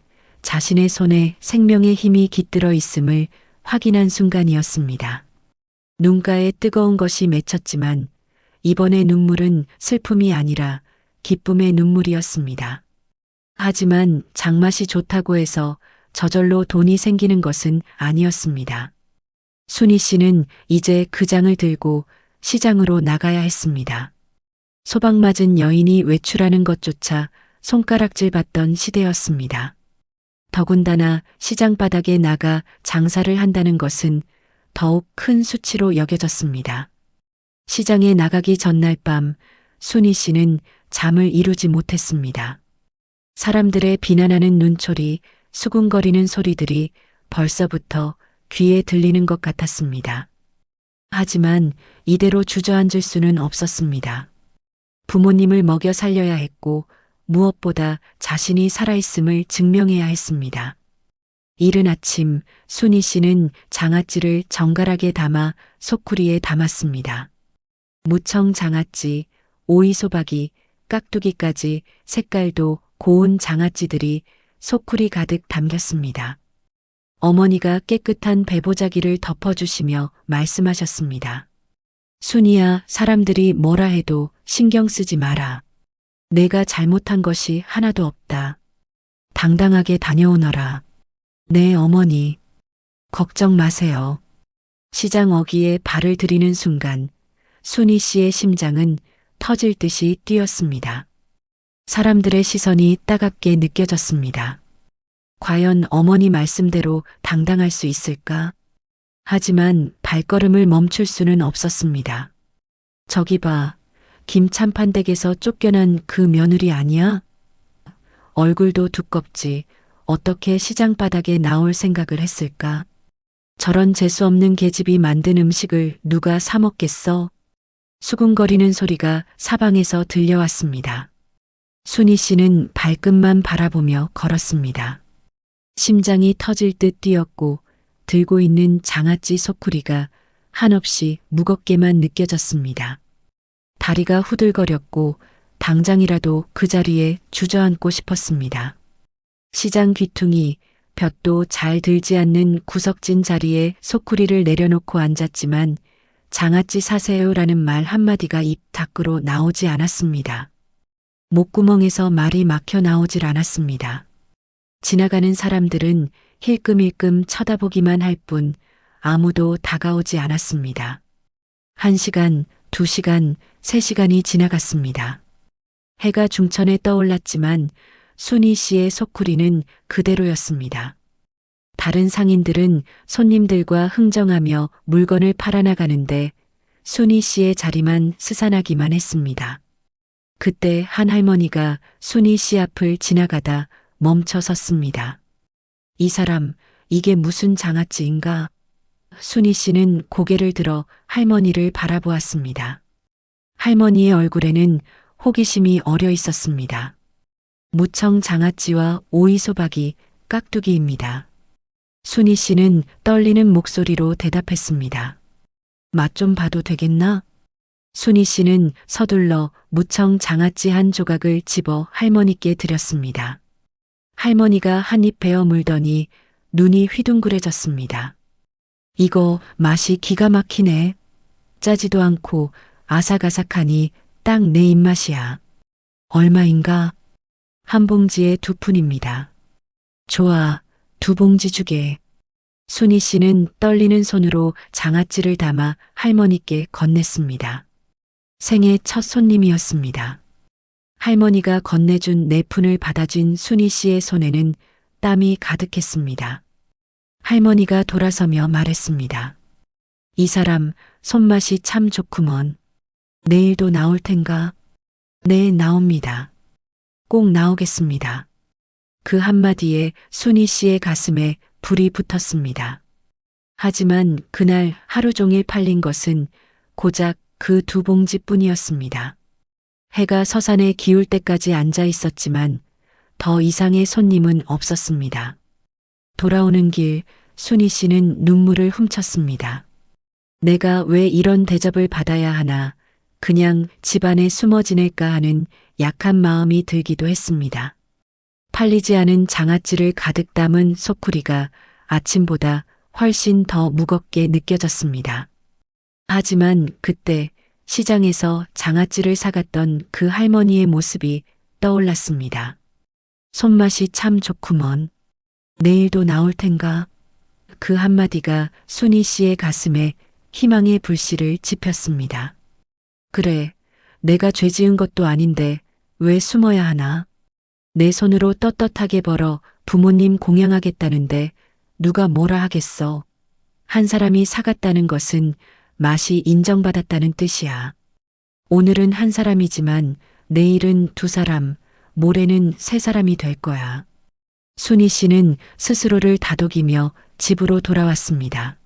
자신의 손에 생명의 힘이 깃들어 있음을 확인한 순간이었습니다. 눈가에 뜨거운 것이 맺혔지만 이번의 눈물은 슬픔이 아니라 기쁨의 눈물이었습니다. 하지만 장맛이 좋다고 해서 저절로 돈이 생기는 것은 아니었습니다. 순희 씨는 이제 그 장을 들고 시장으로 나가야 했습니다. 소박 맞은 여인이 외출하는 것조차 손가락질 받던 시대였습니다. 더군다나 시장 바닥에 나가 장사를 한다는 것은 더욱 큰 수치로 여겨졌습니다. 시장에 나가기 전날 밤 순희 씨는 잠을 이루지 못했습니다. 사람들의 비난하는 눈초리, 수군거리는 소리들이 벌써부터 귀에 들리는 것 같았습니다. 하지만 이대로 주저앉을 수는 없었습니다. 부모님을 먹여 살려야 했고 무엇보다 자신이 살아있음을 증명해야 했습니다. 이른 아침 순희 씨는 장아찌를 정갈하게 담아 소쿠리에 담았습니다. 무청 장아찌, 오이소박이, 깍두기까지 색깔도 고운 장아찌들이 소쿠리 가득 담겼습니다. 어머니가 깨끗한 배보자기를 덮어주시며 말씀하셨습니다. 순희야, 사람들이 뭐라 해도 신경 쓰지 마라. 내가 잘못한 것이 하나도 없다. 당당하게 다녀오너라. 네, 어머니. 걱정 마세요. 시장 어귀에 발을 들이는 순간 순희 씨의 심장은 터질 듯이 뛰었습니다. 사람들의 시선이 따갑게 느껴졌습니다. 과연 어머니 말씀대로 당당할 수 있을까? 하지만 발걸음을 멈출 수는 없었습니다. 저기 봐, 김참판댁에서 쫓겨난 그 며느리 아니야? 얼굴도 두껍지. 어떻게 시장 바닥에 나올 생각을 했을까? 저런 재수없는 계집이 만든 음식을 누가 사 먹겠어? 수군거리는 소리가 사방에서 들려왔습니다. 순희 씨는 발끝만 바라보며 걸었습니다. 심장이 터질 듯 뛰었고 들고 있는 장아찌 소쿠리가 한없이 무겁게만 느껴졌습니다. 다리가 후들거렸고 당장이라도 그 자리에 주저앉고 싶었습니다. 시장 귀퉁이, 볕도 잘 들지 않는 구석진 자리에 소쿠리를 내려놓고 앉았지만 장아찌 사세요라는 말 한마디가 입 밖으로 나오지 않았습니다. 목구멍에서 말이 막혀 나오질 않았습니다. 지나가는 사람들은 힐끔힐끔 쳐다보기만 할 뿐 아무도 다가오지 않았습니다. 1시간, 2시간, 3시간이 지나갔습니다. 해가 중천에 떠올랐지만 순희 씨의 소쿠리는 그대로였습니다. 다른 상인들은 손님들과 흥정하며 물건을 팔아나가는데 순희 씨의 자리만 스산하기만 했습니다. 그때 한 할머니가 순희 씨 앞을 지나가다 멈춰 섰습니다. 이 사람, 이게 무슨 장아찌인가? 순희 씨는 고개를 들어 할머니를 바라보았습니다. 할머니의 얼굴에는 호기심이 어려 있었습니다. 무청 장아찌와 오이소박이, 깍두기입니다. 순희 씨는 떨리는 목소리로 대답했습니다. 맛 좀 봐도 되겠나? 순희 씨는 서둘러 무청 장아찌 한 조각을 집어 할머니께 드렸습니다. 할머니가 한 입 베어 물더니 눈이 휘둥그레졌습니다. 이거 맛이 기가 막히네. 짜지도 않고 아삭아삭하니 딱 내 입맛이야. 얼마인가? 한 봉지에 2푼입니다. 좋아, 2봉지 주게. 순희 씨는 떨리는 손으로 장아찌를 담아 할머니께 건넸습니다. 생애 첫 손님이었습니다. 할머니가 건네준 4푼을 받아준 순희 씨의 손에는 땀이 가득했습니다. 할머니가 돌아서며 말했습니다. 이 사람 손맛이 참 좋구먼. 내일도 나올 텐가? 네, 나옵니다. 꼭 나오겠습니다. 그 한마디에 순희 씨의 가슴에 불이 붙었습니다. 하지만 그날 하루 종일 팔린 것은 고작 그 2봉지뿐이었습니다. 해가 서산에 기울 때까지 앉아 있었지만 더 이상의 손님은 없었습니다. 돌아오는 길 순희 씨는 눈물을 훔쳤습니다. 내가 왜 이런 대접을 받아야 하나, 그냥 집안에 숨어 지낼까 하는 약한 마음이 들기도 했습니다. 팔리지 않은 장아찌를 가득 담은 소쿠리가 아침보다 훨씬 더 무겁게 느껴졌습니다. 하지만 그때 시장에서 장아찌를 사갔던 그 할머니의 모습이 떠올랐습니다. 손맛이 참 좋구먼. 내일도 나올 텐가? 그 한마디가 순희 씨의 가슴에 희망의 불씨를 지폈습니다. 그래, 내가 죄 지은 것도 아닌데 왜 숨어야 하나? 내 손으로 떳떳하게 벌어 부모님 공양하겠다는데 누가 뭐라 하겠어. 한 사람이 사갔다는 것은 맛이 인정받았다는 뜻이야. 오늘은 한 사람이지만 내일은 2사람, 모레는 3사람이 될 거야. 순희 씨는 스스로를 다독이며 집으로 돌아왔습니다.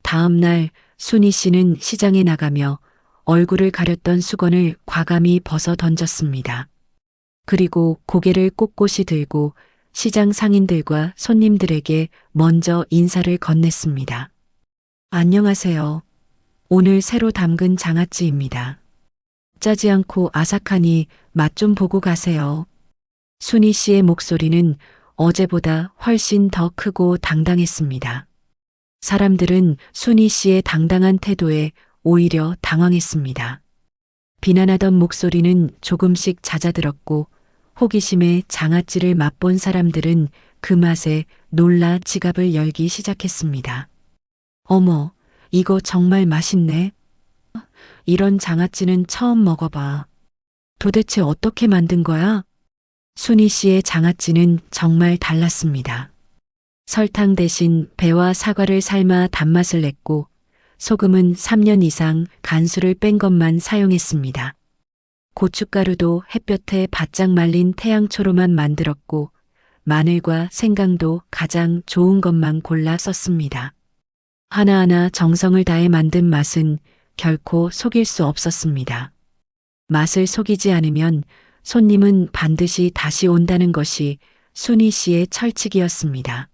다음 날 순희 씨는 시장에 나가며 얼굴을 가렸던 수건을 과감히 벗어 던졌습니다. 그리고 고개를 꼿꼿이 들고 시장 상인들과 손님들에게 먼저 인사를 건넸습니다. 안녕하세요. 오늘 새로 담근 장아찌입니다. 짜지 않고 아삭하니 맛 좀 보고 가세요. 순희 씨의 목소리는 어제보다 훨씬 더 크고 당당했습니다. 사람들은 순희 씨의 당당한 태도에 오히려 당황했습니다. 비난하던 목소리는 조금씩 잦아들었고 호기심에 장아찌를 맛본 사람들은 그 맛에 놀라 지갑을 열기 시작했습니다. 어머, 이거 정말 맛있네. 이런 장아찌는 처음 먹어봐. 도대체 어떻게 만든 거야? 순희 씨의 장아찌는 정말 달랐습니다. 설탕 대신 배와 사과를 삶아 단맛을 냈고 소금은 3년 이상 간수를 뺀 것만 사용했습니다. 고춧가루도 햇볕에 바짝 말린 태양초로만 만들었고 마늘과 생강도 가장 좋은 것만 골라 썼습니다. 하나하나 정성을 다해 만든 맛은 결코 속일 수 없었습니다. 맛을 속이지 않으면 손님은 반드시 다시 온다는 것이 순희 씨의 철칙이었습니다.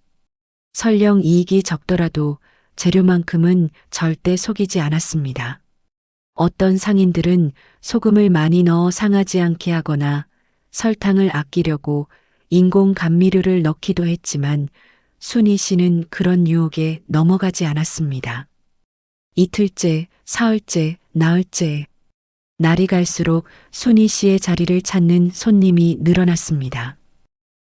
설령 이익이 적더라도 재료만큼은 절대 속이지 않았습니다. 어떤 상인들은 소금을 많이 넣어 상하지 않게 하거나 설탕을 아끼려고 인공 감미료를 넣기도 했지만 순희 씨는 그런 유혹에 넘어가지 않았습니다. 이틀째, 사흘째, 나흘째, 날이 갈수록 순희 씨의 자리를 찾는 손님이 늘어났습니다.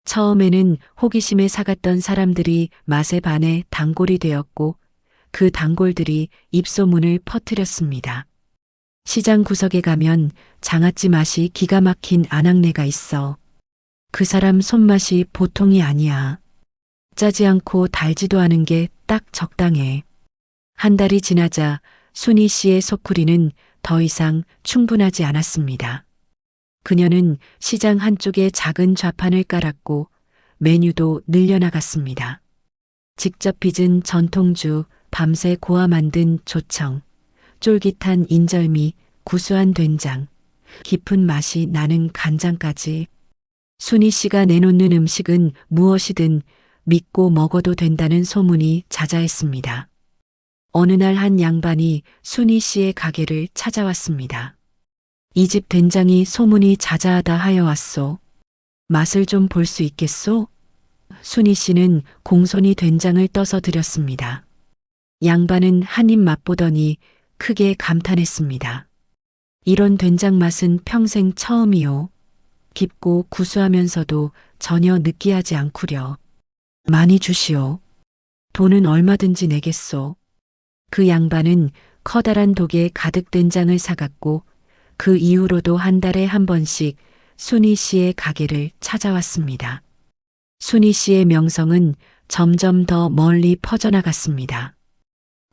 처음에는 호기심에 사갔던 사람들이 맛에 반해 단골이 되었고 그 단골들이 입소문을 퍼뜨렸습니다. 시장 구석에 가면 장아찌 맛이 기가 막힌 아낙네가 있어. 그 사람 손맛이 보통이 아니야. 짜지 않고 달지도 않은 게 딱 적당해. 한 달이 지나자 순희 씨의 소쿠리는 더 이상 충분하지 않았습니다. 그녀는 시장 한쪽에 작은 좌판을 깔았고 메뉴도 늘려나갔습니다. 직접 빚은 전통주, 밤새 고아 만든 조청, 쫄깃한 인절미, 구수한 된장, 깊은 맛이 나는 간장까지. 순희 씨가 내놓는 음식은 무엇이든 믿고 먹어도 된다는 소문이 자자했습니다. 어느 날 한 양반이 순희 씨의 가게를 찾아왔습니다. 이 집 된장이 소문이 자자하다 하여 왔소. 맛을 좀 볼 수 있겠소? 순희 씨는 공손히 된장을 떠서 드렸습니다. 양반은 한 입 맛보더니 크게 감탄했습니다. 이런 된장 맛은 평생 처음이요. 깊고 구수하면서도 전혀 느끼하지 않구려. 많이 주시오. 돈은 얼마든지 내겠소. 그 양반은 커다란 독에 가득 된장을 사갔고 그 이후로도 한 달에 한 번씩 순희 씨의 가게를 찾아왔습니다. 순희 씨의 명성은 점점 더 멀리 퍼져나갔습니다.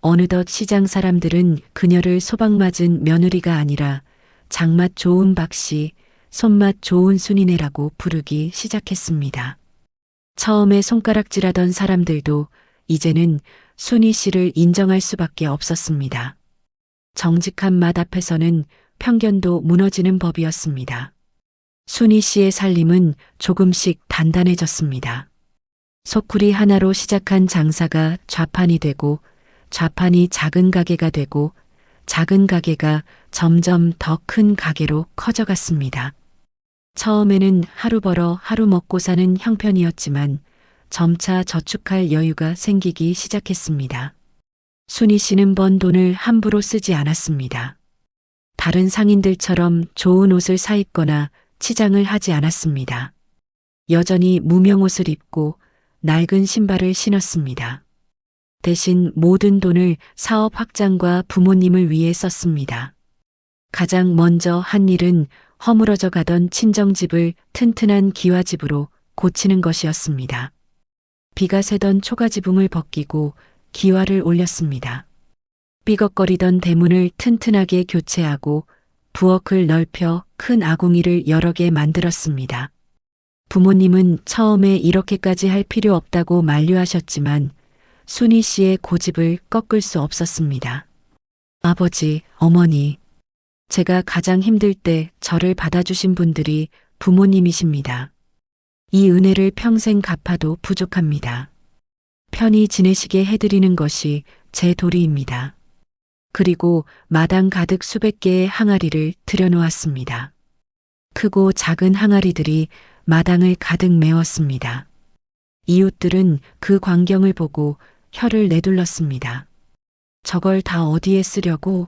어느덧 시장 사람들은 그녀를 소박맞은 며느리가 아니라 장맛 좋은 박씨, 손맛 좋은 순이네라고 부르기 시작했습니다. 처음에 손가락질하던 사람들도 이제는 순희 씨를 인정할 수밖에 없었습니다. 정직한 맛 앞에서는 편견도 무너지는 법이었습니다. 순희 씨의 살림은 조금씩 단단해졌습니다. 소쿠리 하나로 시작한 장사가 좌판이 되고 좌판이 작은 가게가 되고 작은 가게가 점점 더 큰 가게로 커져갔습니다. 처음에는 하루 벌어 하루 먹고 사는 형편이었지만 점차 저축할 여유가 생기기 시작했습니다. 순희 씨는 번 돈을 함부로 쓰지 않았습니다. 다른 상인들처럼 좋은 옷을 사입거나 치장을 하지 않았습니다. 여전히 무명 옷을 입고 낡은 신발을 신었습니다. 대신 모든 돈을 사업 확장과 부모님을 위해 썼습니다. 가장 먼저 한 일은 허물어져 가던 친정집을 튼튼한 기와집으로 고치는 것이었습니다. 비가 새던 초가지붕을 벗기고 기와를 올렸습니다. 삐걱거리던 대문을 튼튼하게 교체하고 부엌을 넓혀 큰 아궁이를 여러 개 만들었습니다. 부모님은 처음에 이렇게까지 할 필요 없다고 만류하셨지만 순희 씨의 고집을 꺾을 수 없었습니다. 아버지, 어머니, 제가 가장 힘들 때 저를 받아주신 분들이 부모님이십니다. 이 은혜를 평생 갚아도 부족합니다. 편히 지내시게 해드리는 것이 제 도리입니다. 그리고 마당 가득 수백 개의 항아리를 들여놓았습니다. 크고 작은 항아리들이 마당을 가득 메웠습니다. 이웃들은 그 광경을 보고 혀를 내둘렀습니다. 저걸 다 어디에 쓰려고?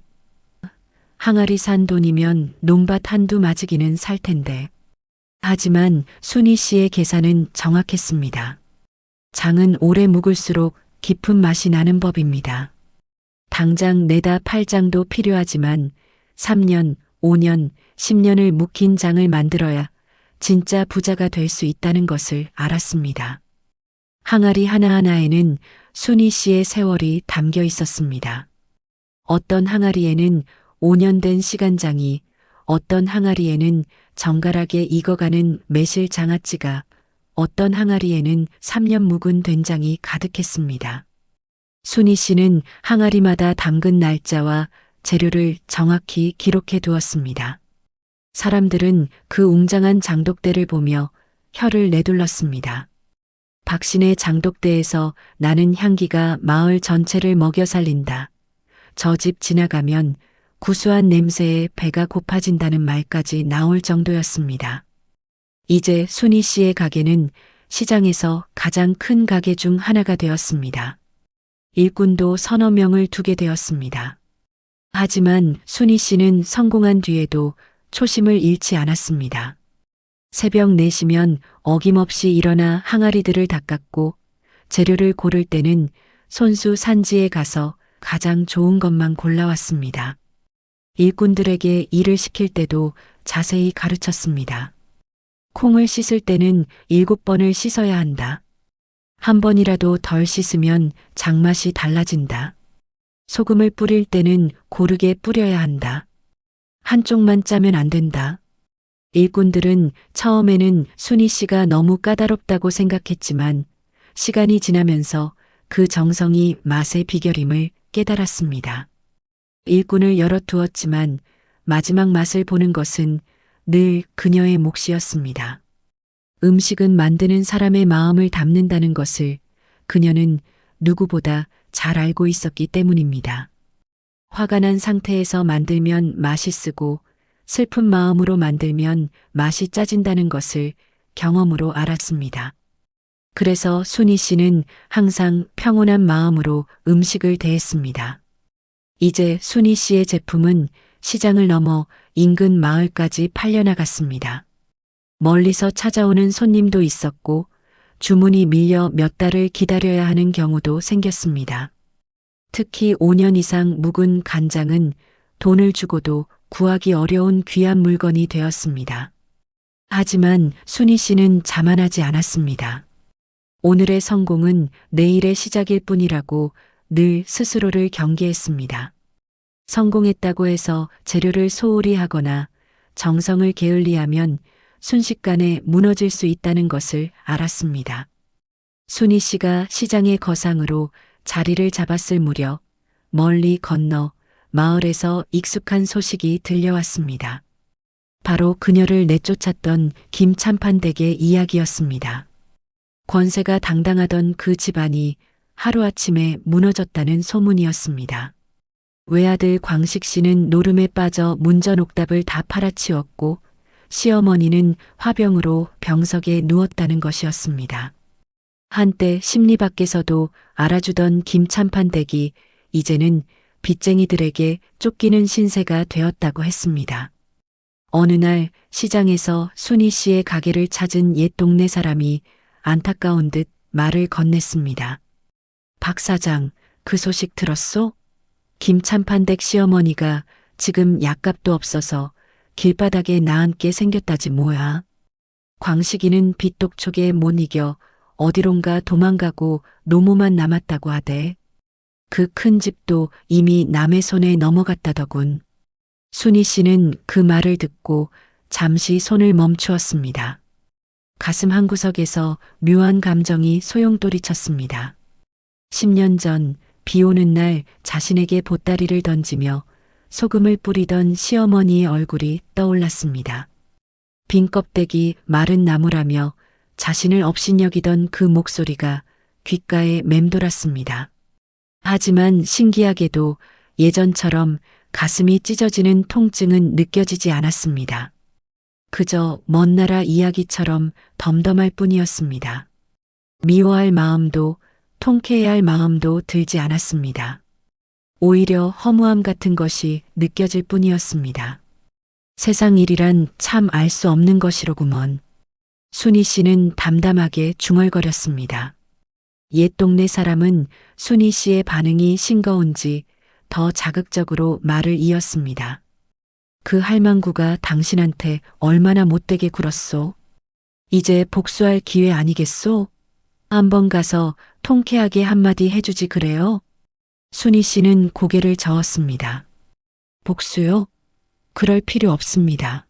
항아리 산 돈이면 논밭 한두 마지기는 살 텐데. 하지만 순희 씨의 계산은 정확했습니다. 장은 오래 묵을수록 깊은 맛이 나는 법입니다. 당장 내다 팔 장도 필요하지만 3년, 5년, 10년을 묵힌 장을 만들어야 진짜 부자가 될 수 있다는 것을 알았습니다. 항아리 하나하나에는 순희 씨의 세월이 담겨 있었습니다. 어떤 항아리에는 5년 된 시간장이, 어떤 항아리에는 정갈하게 익어가는 매실 장아찌가, 어떤 항아리에는 3년 묵은 된장이 가득했습니다. 순희 씨는 항아리마다 담근 날짜와 재료를 정확히 기록해 두었습니다. 사람들은 그 웅장한 장독대를 보며 혀를 내둘렀습니다. 박신의 장독대에서 나는 향기가 마을 전체를 먹여 살린다. 저 집 지나가면 구수한 냄새에 배가 고파진다는 말까지 나올 정도였습니다. 이제 순희 씨의 가게는 시장에서 가장 큰 가게 중 하나가 되었습니다. 일꾼도 서너 명을 두게 되었습니다. 하지만 순희 씨는 성공한 뒤에도 초심을 잃지 않았습니다. 새벽 4시면 어김없이 일어나 항아리들을 닦았고 재료를 고를 때는 손수 산지에 가서 가장 좋은 것만 골라왔습니다. 일꾼들에게 일을 시킬 때도 자세히 가르쳤습니다. 콩을 씻을 때는 7번을 씻어야 한다. 한 번이라도 덜 씻으면 장맛이 달라진다. 소금을 뿌릴 때는 고르게 뿌려야 한다. 한쪽만 짜면 안 된다. 일꾼들은 처음에는 순희 씨가 너무 까다롭다고 생각했지만 시간이 지나면서 그 정성이 맛의 비결임을 깨달았습니다. 일꾼을 여러 두었지만 마지막 맛을 보는 것은 늘 그녀의 몫이었습니다. 음식은 만드는 사람의 마음을 담는다는 것을 그녀는 누구보다 잘 알고 있었기 때문입니다. 화가 난 상태에서 만들면 맛이 쓰고 슬픈 마음으로 만들면 맛이 짜진다는 것을 경험으로 알았습니다. 그래서 순희 씨는 항상 평온한 마음으로 음식을 대했습니다. 이제 순희 씨의 제품은 시장을 넘어 인근 마을까지 팔려나갔습니다. 멀리서 찾아오는 손님도 있었고 주문이 밀려 몇 달을 기다려야 하는 경우도 생겼습니다. 특히 5년 이상 묵은 간장은 돈을 주고도 구하기 어려운 귀한 물건이 되었습니다. 하지만 순희 씨는 자만하지 않았습니다. 오늘의 성공은 내일의 시작일 뿐이라고 늘 스스로를 경계했습니다. 성공했다고 해서 재료를 소홀히 하거나 정성을 게을리하면 순식간에 무너질 수 있다는 것을 알았습니다. 순희 씨가 시장의 거상으로 자리를 잡았을 무렵 멀리 건너 마을에서 익숙한 소식이 들려왔습니다. 바로 그녀를 내쫓았던 김참판댁의 이야기였습니다. 권세가 당당하던 그 집안이 하루아침에 무너졌다는 소문이었습니다. 외아들 광식 씨는 노름에 빠져 문전옥답을 다 팔아치웠고 시어머니는 화병으로 병석에 누웠다는 것이었습니다. 한때 심리 밖에서도 알아주던 김참판댁이 이제는 빚쟁이들에게 쫓기는 신세가 되었다고 했습니다. 어느 날 시장에서 순희 씨의 가게를 찾은 옛 동네 사람이 안타까운 듯 말을 건넸습니다. 박 사장, 그 소식 들었소? 김참판댁 시어머니가 지금 약값도 없어서 길바닥에 나앉게 생겼다지 뭐야. 광식이는 빚독촉에 못 이겨 어디론가 도망가고 노모만 남았다고 하대. 그 큰 집도 이미 남의 손에 넘어갔다더군. 순희 씨는 그 말을 듣고 잠시 손을 멈추었습니다. 가슴 한구석에서 묘한 감정이 소용돌이쳤습니다. 10년 전 비 오는 날 자신에게 보따리를 던지며 소금을 뿌리던 시어머니의 얼굴이 떠올랐습니다. 빈 껍데기 마른 나무라며 자신을 업신여기던 그 목소리가 귓가에 맴돌았습니다. 하지만 신기하게도 예전처럼 가슴이 찢어지는 통증은 느껴지지 않았습니다. 그저 먼 나라 이야기처럼 덤덤할 뿐이었습니다. 미워할 마음도 통쾌해야 할 마음도 들지 않았습니다. 오히려 허무함 같은 것이 느껴질 뿐이었습니다. 세상 일이란 참 알 수 없는 것이로구먼. 순희 씨는 담담하게 중얼거렸습니다. 옛 동네 사람은 순희 씨의 반응이 싱거운지 더 자극적으로 말을 이었습니다. 그 할망구가 당신한테 얼마나 못되게 굴었소? 이제 복수할 기회 아니겠소? 한번 가서 통쾌하게 한마디 해주지 그래요? 순희 씨는 고개를 저었습니다. 복수요? 그럴 필요 없습니다.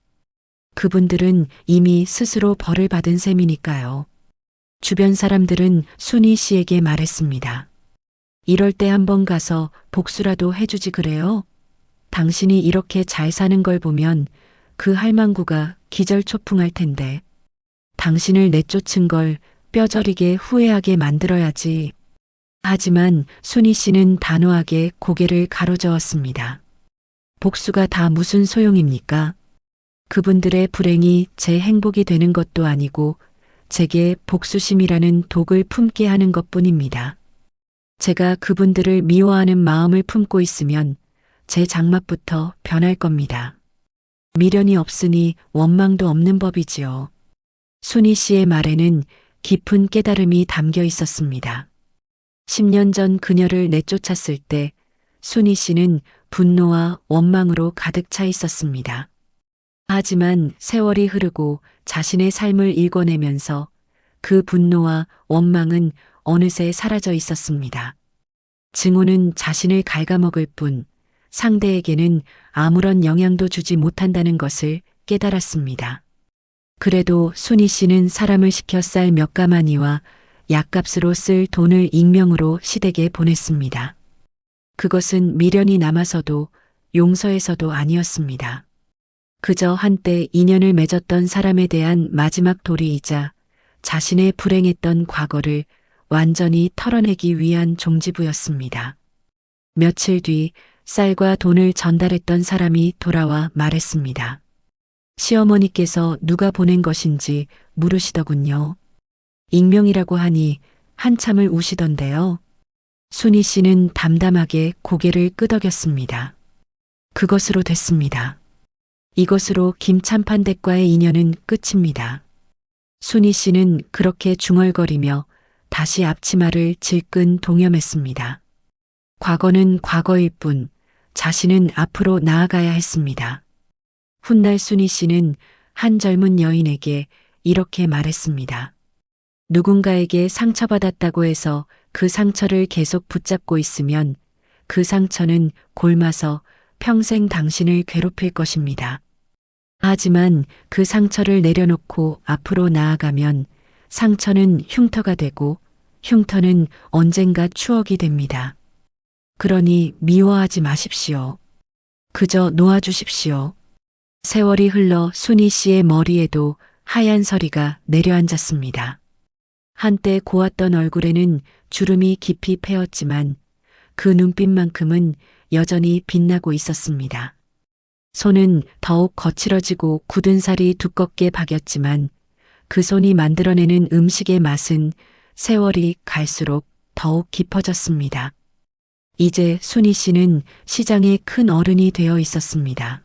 그분들은 이미 스스로 벌을 받은 셈이니까요. 주변 사람들은 순희 씨에게 말했습니다. 이럴 때 한번 가서 복수라도 해주지 그래요? 당신이 이렇게 잘 사는 걸 보면 그 할망구가 기절초풍할 텐데 당신을 내쫓은 걸 뼈저리게 후회하게 만들어야지. 하지만 순희 씨는 단호하게 고개를 가로저었습니다. 복수가 다 무슨 소용입니까? 그분들의 불행이 제 행복이 되는 것도 아니고 제게 복수심이라는 독을 품게 하는 것뿐입니다. 제가 그분들을 미워하는 마음을 품고 있으면 제 장막부터 변할 겁니다. 미련이 없으니 원망도 없는 법이지요. 순희 씨의 말에는 깊은 깨달음이 담겨 있었습니다. 10년 전 그녀를 내쫓았을 때 순희 씨는 분노와 원망으로 가득 차 있었습니다. 하지만 세월이 흐르고 자신의 삶을 읽어내면서 그 분노와 원망은 어느새 사라져 있었습니다. 증오는 자신을 갉아먹을 뿐 상대에게는 아무런 영향도 주지 못한다는 것을 깨달았습니다. 그래도 순희 씨는 사람을 시켜 쌀 몇 가마니와 약값으로 쓸 돈을 익명으로 시댁에 보냈습니다. 그것은 미련이 남아서도 용서해서도 아니었습니다. 그저 한때 인연을 맺었던 사람에 대한 마지막 도리이자 자신의 불행했던 과거를 완전히 털어내기 위한 종지부였습니다. 며칠 뒤 쌀과 돈을 전달했던 사람이 돌아와 말했습니다. 시어머니께서 누가 보낸 것인지 물으시더군요. 익명이라고 하니 한참을 우시던데요. 순희 씨는 담담하게 고개를 끄덕였습니다. 그것으로 됐습니다. 이것으로 김참판댁과의 인연은 끝입니다. 순희 씨는 그렇게 중얼거리며 다시 앞치마를 질끈 동여맸습니다. 과거는 과거일 뿐 자신은 앞으로 나아가야 했습니다. 훗날 순희 씨는 한 젊은 여인에게 이렇게 말했습니다. 누군가에게 상처받았다고 해서 그 상처를 계속 붙잡고 있으면 그 상처는 골마서 평생 당신을 괴롭힐 것입니다. 하지만 그 상처를 내려놓고 앞으로 나아가면 상처는 흉터가 되고 흉터는 언젠가 추억이 됩니다. 그러니 미워하지 마십시오. 그저 놓아주십시오. 세월이 흘러 순희 씨의 머리에도 하얀 서리가 내려앉았습니다. 한때 고왔던 얼굴에는 주름이 깊이 패었지만 그 눈빛만큼은 여전히 빛나고 있었습니다. 손은 더욱 거칠어지고 굳은 살이 두껍게 박였지만 그 손이 만들어내는 음식의 맛은 세월이 갈수록 더욱 깊어졌습니다. 이제 순희 씨는 시장의 큰 어른이 되어 있었습니다.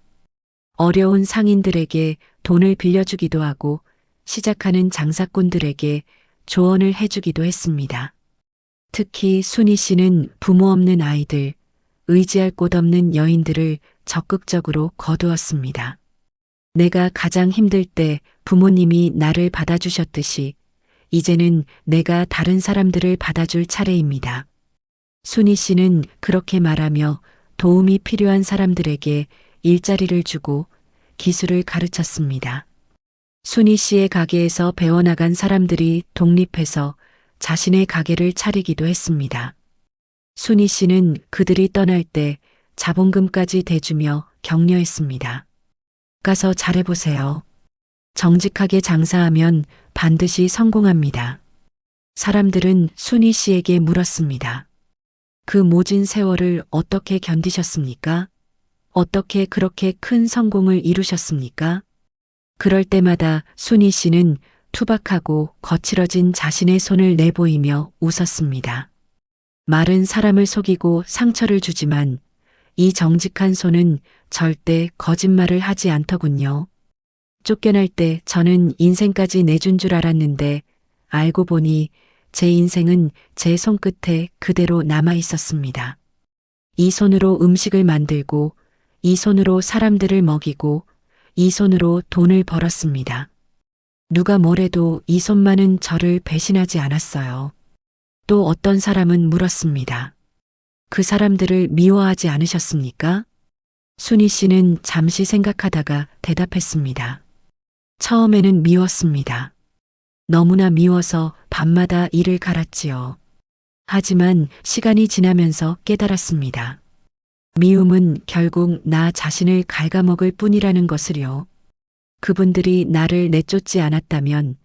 어려운 상인들에게 돈을 빌려주기도 하고 시작하는 장사꾼들에게 조언을 해주기도 했습니다. 특히 순희 씨는 부모 없는 아이들, 의지할 곳 없는 여인들을 적극적으로 거두었습니다. 내가 가장 힘들 때 부모님이 나를 받아주셨듯이 이제는 내가 다른 사람들을 받아줄 차례입니다. 순희 씨는 그렇게 말하며 도움이 필요한 사람들에게 일자리를 주고 기술을 가르쳤습니다. 순희 씨의 가게에서 배워나간 사람들이 독립해서 자신의 가게를 차리기도 했습니다. 순희 씨는 그들이 떠날 때 자본금까지 대주며 격려했습니다. 가서 잘해보세요. 정직하게 장사하면 반드시 성공합니다. 사람들은 순희 씨에게 물었습니다. 그 모진 세월을 어떻게 견디셨습니까? 어떻게 그렇게 큰 성공을 이루셨습니까? 그럴 때마다 순희 씨는 투박하고 거칠어진 자신의 손을 내보이며 웃었습니다. 말은 사람을 속이고 상처를 주지만 이 정직한 손은 절대 거짓말을 하지 않더군요. 쫓겨날 때 저는 인생까지 내준 줄 알았는데 알고 보니 제 인생은 제 손끝에 그대로 남아 있었습니다. 이 손으로 음식을 만들고 이 손으로 사람들을 먹이고 이 손으로 돈을 벌었습니다. 누가 뭐래도 이 손만은 저를 배신하지 않았어요. 또 어떤 사람은 물었습니다. 그 사람들을 미워하지 않으셨습니까? 순희 씨는 잠시 생각하다가 대답했습니다. 처음에는 미웠습니다. 너무나 미워서 밤마다 이를 갈았지요. 하지만 시간이 지나면서 깨달았습니다. 미움은 결국 나 자신을 갉아먹을 뿐이라는 것을요. 그분들이 나를 내쫓지 않았다면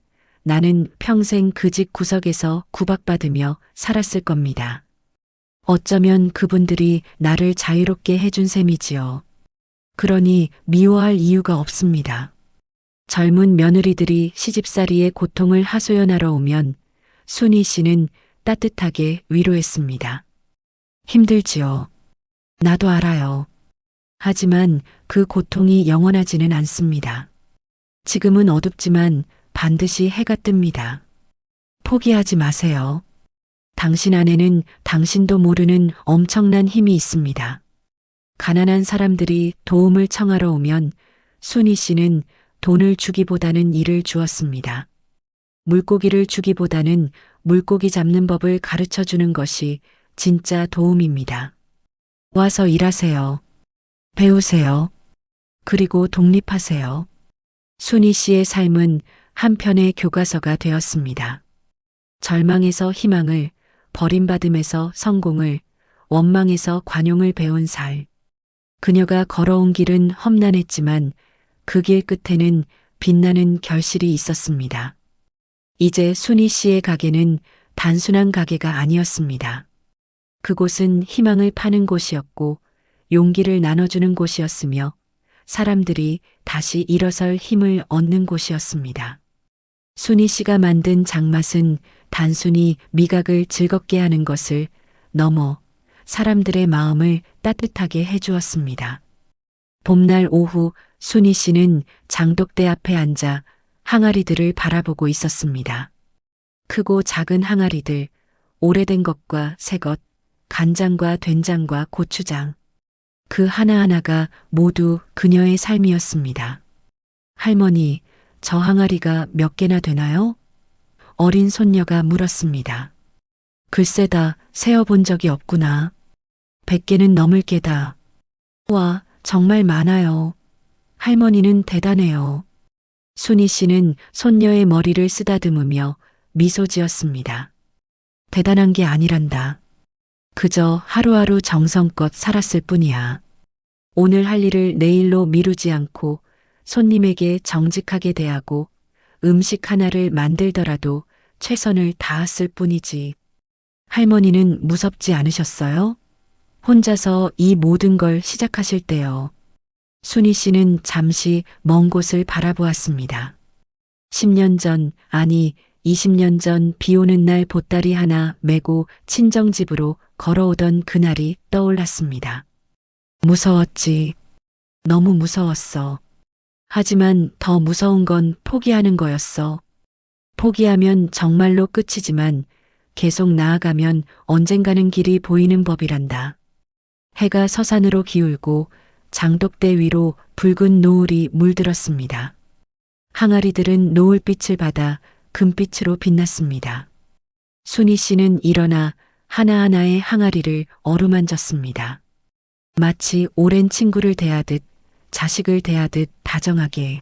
나는 평생 그 집 구석에서 구박받으며 살았을 겁니다. 어쩌면 그분들이 나를 자유롭게 해준 셈이지요. 그러니 미워할 이유가 없습니다. 젊은 며느리들이 시집살이의 고통을 하소연하러 오면 순희 씨는 따뜻하게 위로했습니다. 힘들지요. 나도 알아요. 하지만 그 고통이 영원하지는 않습니다. 지금은 어둡지만 반드시 해가 뜹니다. 포기하지 마세요. 당신 안에는 당신도 모르는 엄청난 힘이 있습니다. 가난한 사람들이 도움을 청하러 오면 순희 씨는 돈을 주기보다는 일을 주었습니다. 물고기를 주기보다는 물고기 잡는 법을 가르쳐 주는 것이 진짜 도움입니다. 와서 일하세요. 배우세요. 그리고 독립하세요. 순희 씨의 삶은 한편의 교과서가 되었습니다. 절망에서 희망을, 버림받음에서 성공을, 원망에서 관용을 배운 살. 그녀가 걸어온 길은 험난했지만 그 길 끝에는 빛나는 결실이 있었습니다. 이제 순희 씨의 가게는 단순한 가게가 아니었습니다. 그곳은 희망을 파는 곳이었고 용기를 나눠주는 곳이었으며 사람들이 다시 일어설 힘을 얻는 곳이었습니다. 순희 씨가 만든 장맛은 단순히 미각을 즐겁게 하는 것을 넘어 사람들의 마음을 따뜻하게 해주었습니다. 봄날 오후 순희 씨는 장독대 앞에 앉아 항아리들을 바라보고 있었습니다. 크고 작은 항아리들, 오래된 것과 새 것, 간장과 된장과 고추장. 그 하나하나가 모두 그녀의 삶이었습니다. 할머니, 저 항아리가 몇 개나 되나요? 어린 손녀가 물었습니다. 글쎄다, 세어본 적이 없구나. 100개는 넘을 게다. 와, 정말 많아요. 할머니는 대단해요. 순희 씨는 손녀의 머리를 쓰다듬으며 미소 지었습니다. 대단한 게 아니란다. 그저 하루하루 정성껏 살았을 뿐이야. 오늘 할 일을 내일로 미루지 않고 손님에게 정직하게 대하고 음식 하나를 만들더라도 최선을 다했을 뿐이지. 할머니는 무섭지 않으셨어요? 혼자서 이 모든 걸 시작하실 때요. 순희 씨는 잠시 먼 곳을 바라보았습니다. 10년 전, 아니 20년 전 비 오는 날 보따리 하나 메고 친정집으로 걸어오던 그날이 떠올랐습니다. 무서웠지. 너무 무서웠어. 하지만 더 무서운 건 포기하는 거였어. 포기하면 정말로 끝이지만 계속 나아가면 언젠가는 길이 보이는 법이란다. 해가 서산으로 기울고 장독대 위로 붉은 노을이 물들었습니다. 항아리들은 노을빛을 받아 금빛으로 빛났습니다. 순희 씨는 일어나 하나하나의 항아리를 어루만졌습니다. 마치 오랜 친구를 대하듯 자식을 대하듯 다정하게.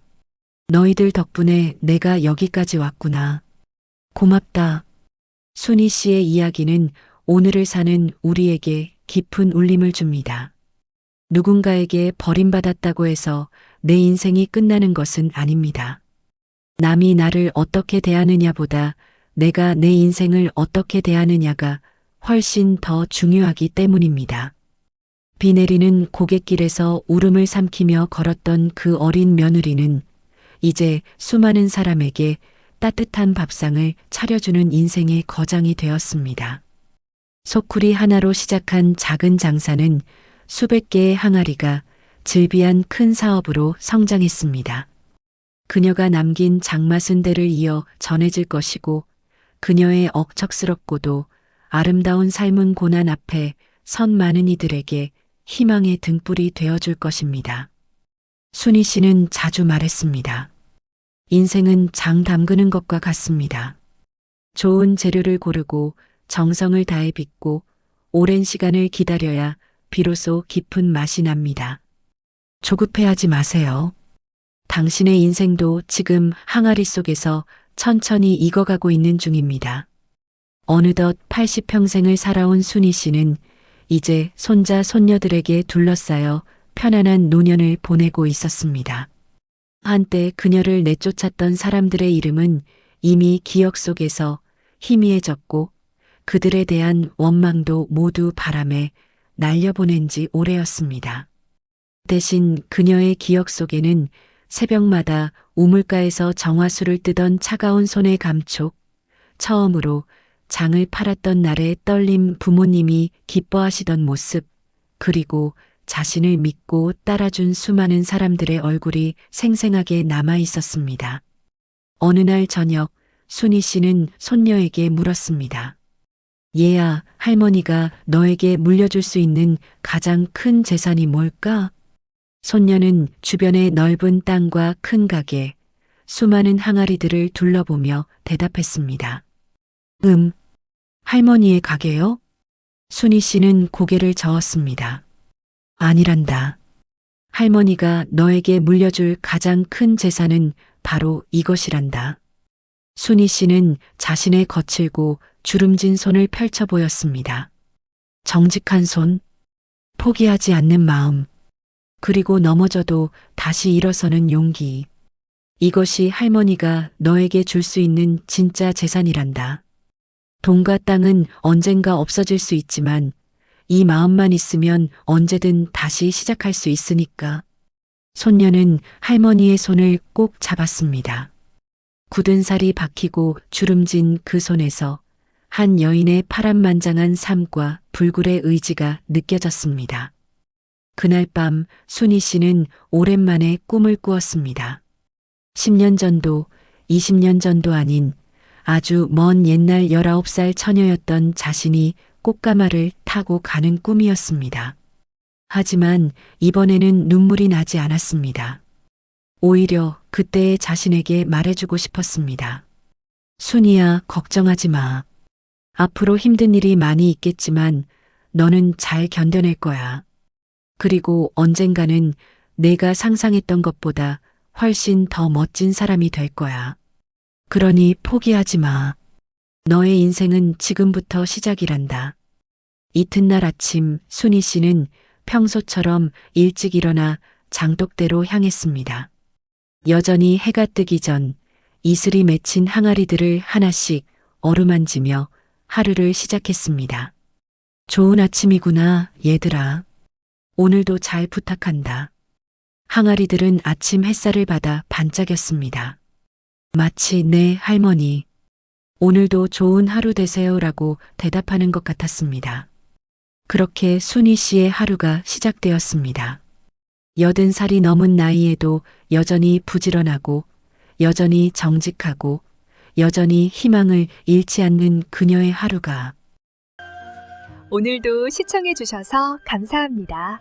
너희들 덕분에 내가 여기까지 왔구나. 고맙다. 순희 씨의 이야기는 오늘을 사는 우리에게 깊은 울림을 줍니다. 누군가에게 버림받았다고 해서 내 인생이 끝나는 것은 아닙니다. 남이 나를 어떻게 대하느냐보다 내가 내 인생을 어떻게 대하느냐가 훨씬 더 중요하기 때문입니다. 비 내리는 고갯길에서 울음을 삼키며 걸었던 그 어린 며느리는 이제 수많은 사람에게 따뜻한 밥상을 차려주는 인생의 거장이 되었습니다. 소쿠리 하나로 시작한 작은 장사는 수백 개의 항아리가 즐비한 큰 사업으로 성장했습니다. 그녀가 남긴 장마순대를 이어 전해질 것이고 그녀의 억척스럽고도 아름다운 삶은 고난 앞에 선 많은 이들에게 희망의 등불이 되어줄 것입니다. 순희 씨는 자주 말했습니다. 인생은 장 담그는 것과 같습니다. 좋은 재료를 고르고 정성을 다해 빚고 오랜 시간을 기다려야 비로소 깊은 맛이 납니다. 조급해하지 마세요. 당신의 인생도 지금 항아리 속에서 천천히 익어가고 있는 중입니다. 어느덧 80평생을 살아온 순희 씨는 이제 손자 손녀들에게 둘러싸여 편안한 노년을 보내고 있었습니다. 한때 그녀를 내쫓았던 사람들의 이름은 이미 기억 속에서 희미해졌고 그들에 대한 원망도 모두 바람에 날려보낸 지 오래였습니다. 대신 그녀의 기억 속에는 새벽마다 우물가에서 정화수를 뜨던 차가운 손의 감촉, 처음으로 장을 팔았던 날의 떨림 부모님이 기뻐하시던 모습, 그리고 자신을 믿고 따라준 수많은 사람들의 얼굴이 생생하게 남아 있었습니다. 어느 날 저녁 순희 씨는 손녀에게 물었습니다. 얘야, 할머니가 너에게 물려줄 수 있는 가장 큰 재산이 뭘까? 손녀는 주변의 넓은 땅과 큰 가게, 수많은 항아리들을 둘러보며 대답했습니다. 할머니의 가게요? 순희 씨는 고개를 저었습니다. 아니란다. 할머니가 너에게 물려줄 가장 큰 재산은 바로 이것이란다. 순희 씨는 자신의 거칠고 주름진 손을 펼쳐 보였습니다. 정직한 손, 포기하지 않는 마음, 그리고 넘어져도 다시 일어서는 용기. 이것이 할머니가 너에게 줄 수 있는 진짜 재산이란다. 돈과 땅은 언젠가 없어질 수 있지만 이 마음만 있으면 언제든 다시 시작할 수 있으니까. 손녀는 할머니의 손을 꼭 잡았습니다. 굳은 살이 박히고 주름진 그 손에서 한 여인의 파란만장한 삶과 불굴의 의지가 느껴졌습니다. 그날 밤 순희 씨는 오랜만에 꿈을 꾸었습니다. 10년 전도 20년 전도 아닌 아주 먼 옛날 19살 처녀였던 자신이 꽃가마를 타고 가는 꿈이었습니다. 하지만 이번에는 눈물이 나지 않았습니다. 오히려 그때의 자신에게 말해주고 싶었습니다. 순희야, 걱정하지 마. 앞으로 힘든 일이 많이 있겠지만 너는 잘 견뎌낼 거야. 그리고 언젠가는 내가 상상했던 것보다 훨씬 더 멋진 사람이 될 거야. 그러니 포기하지 마. 너의 인생은 지금부터 시작이란다. 이튿날 아침 순희 씨는 평소처럼 일찍 일어나 장독대로 향했습니다. 여전히 해가 뜨기 전 이슬이 맺힌 항아리들을 하나씩 어루만지며 하루를 시작했습니다. 좋은 아침이구나, 얘들아. 오늘도 잘 부탁한다. 항아리들은 아침 햇살을 받아 반짝였습니다. 마치 네 할머니, 오늘도 좋은 하루 되세요라고 대답하는 것 같았습니다. 그렇게 순희 씨의 하루가 시작되었습니다. 80살이 넘은 나이에도 여전히 부지런하고 여전히 정직하고 여전히 희망을 잃지 않는 그녀의 하루가 오늘도 시청해주셔서 감사합니다.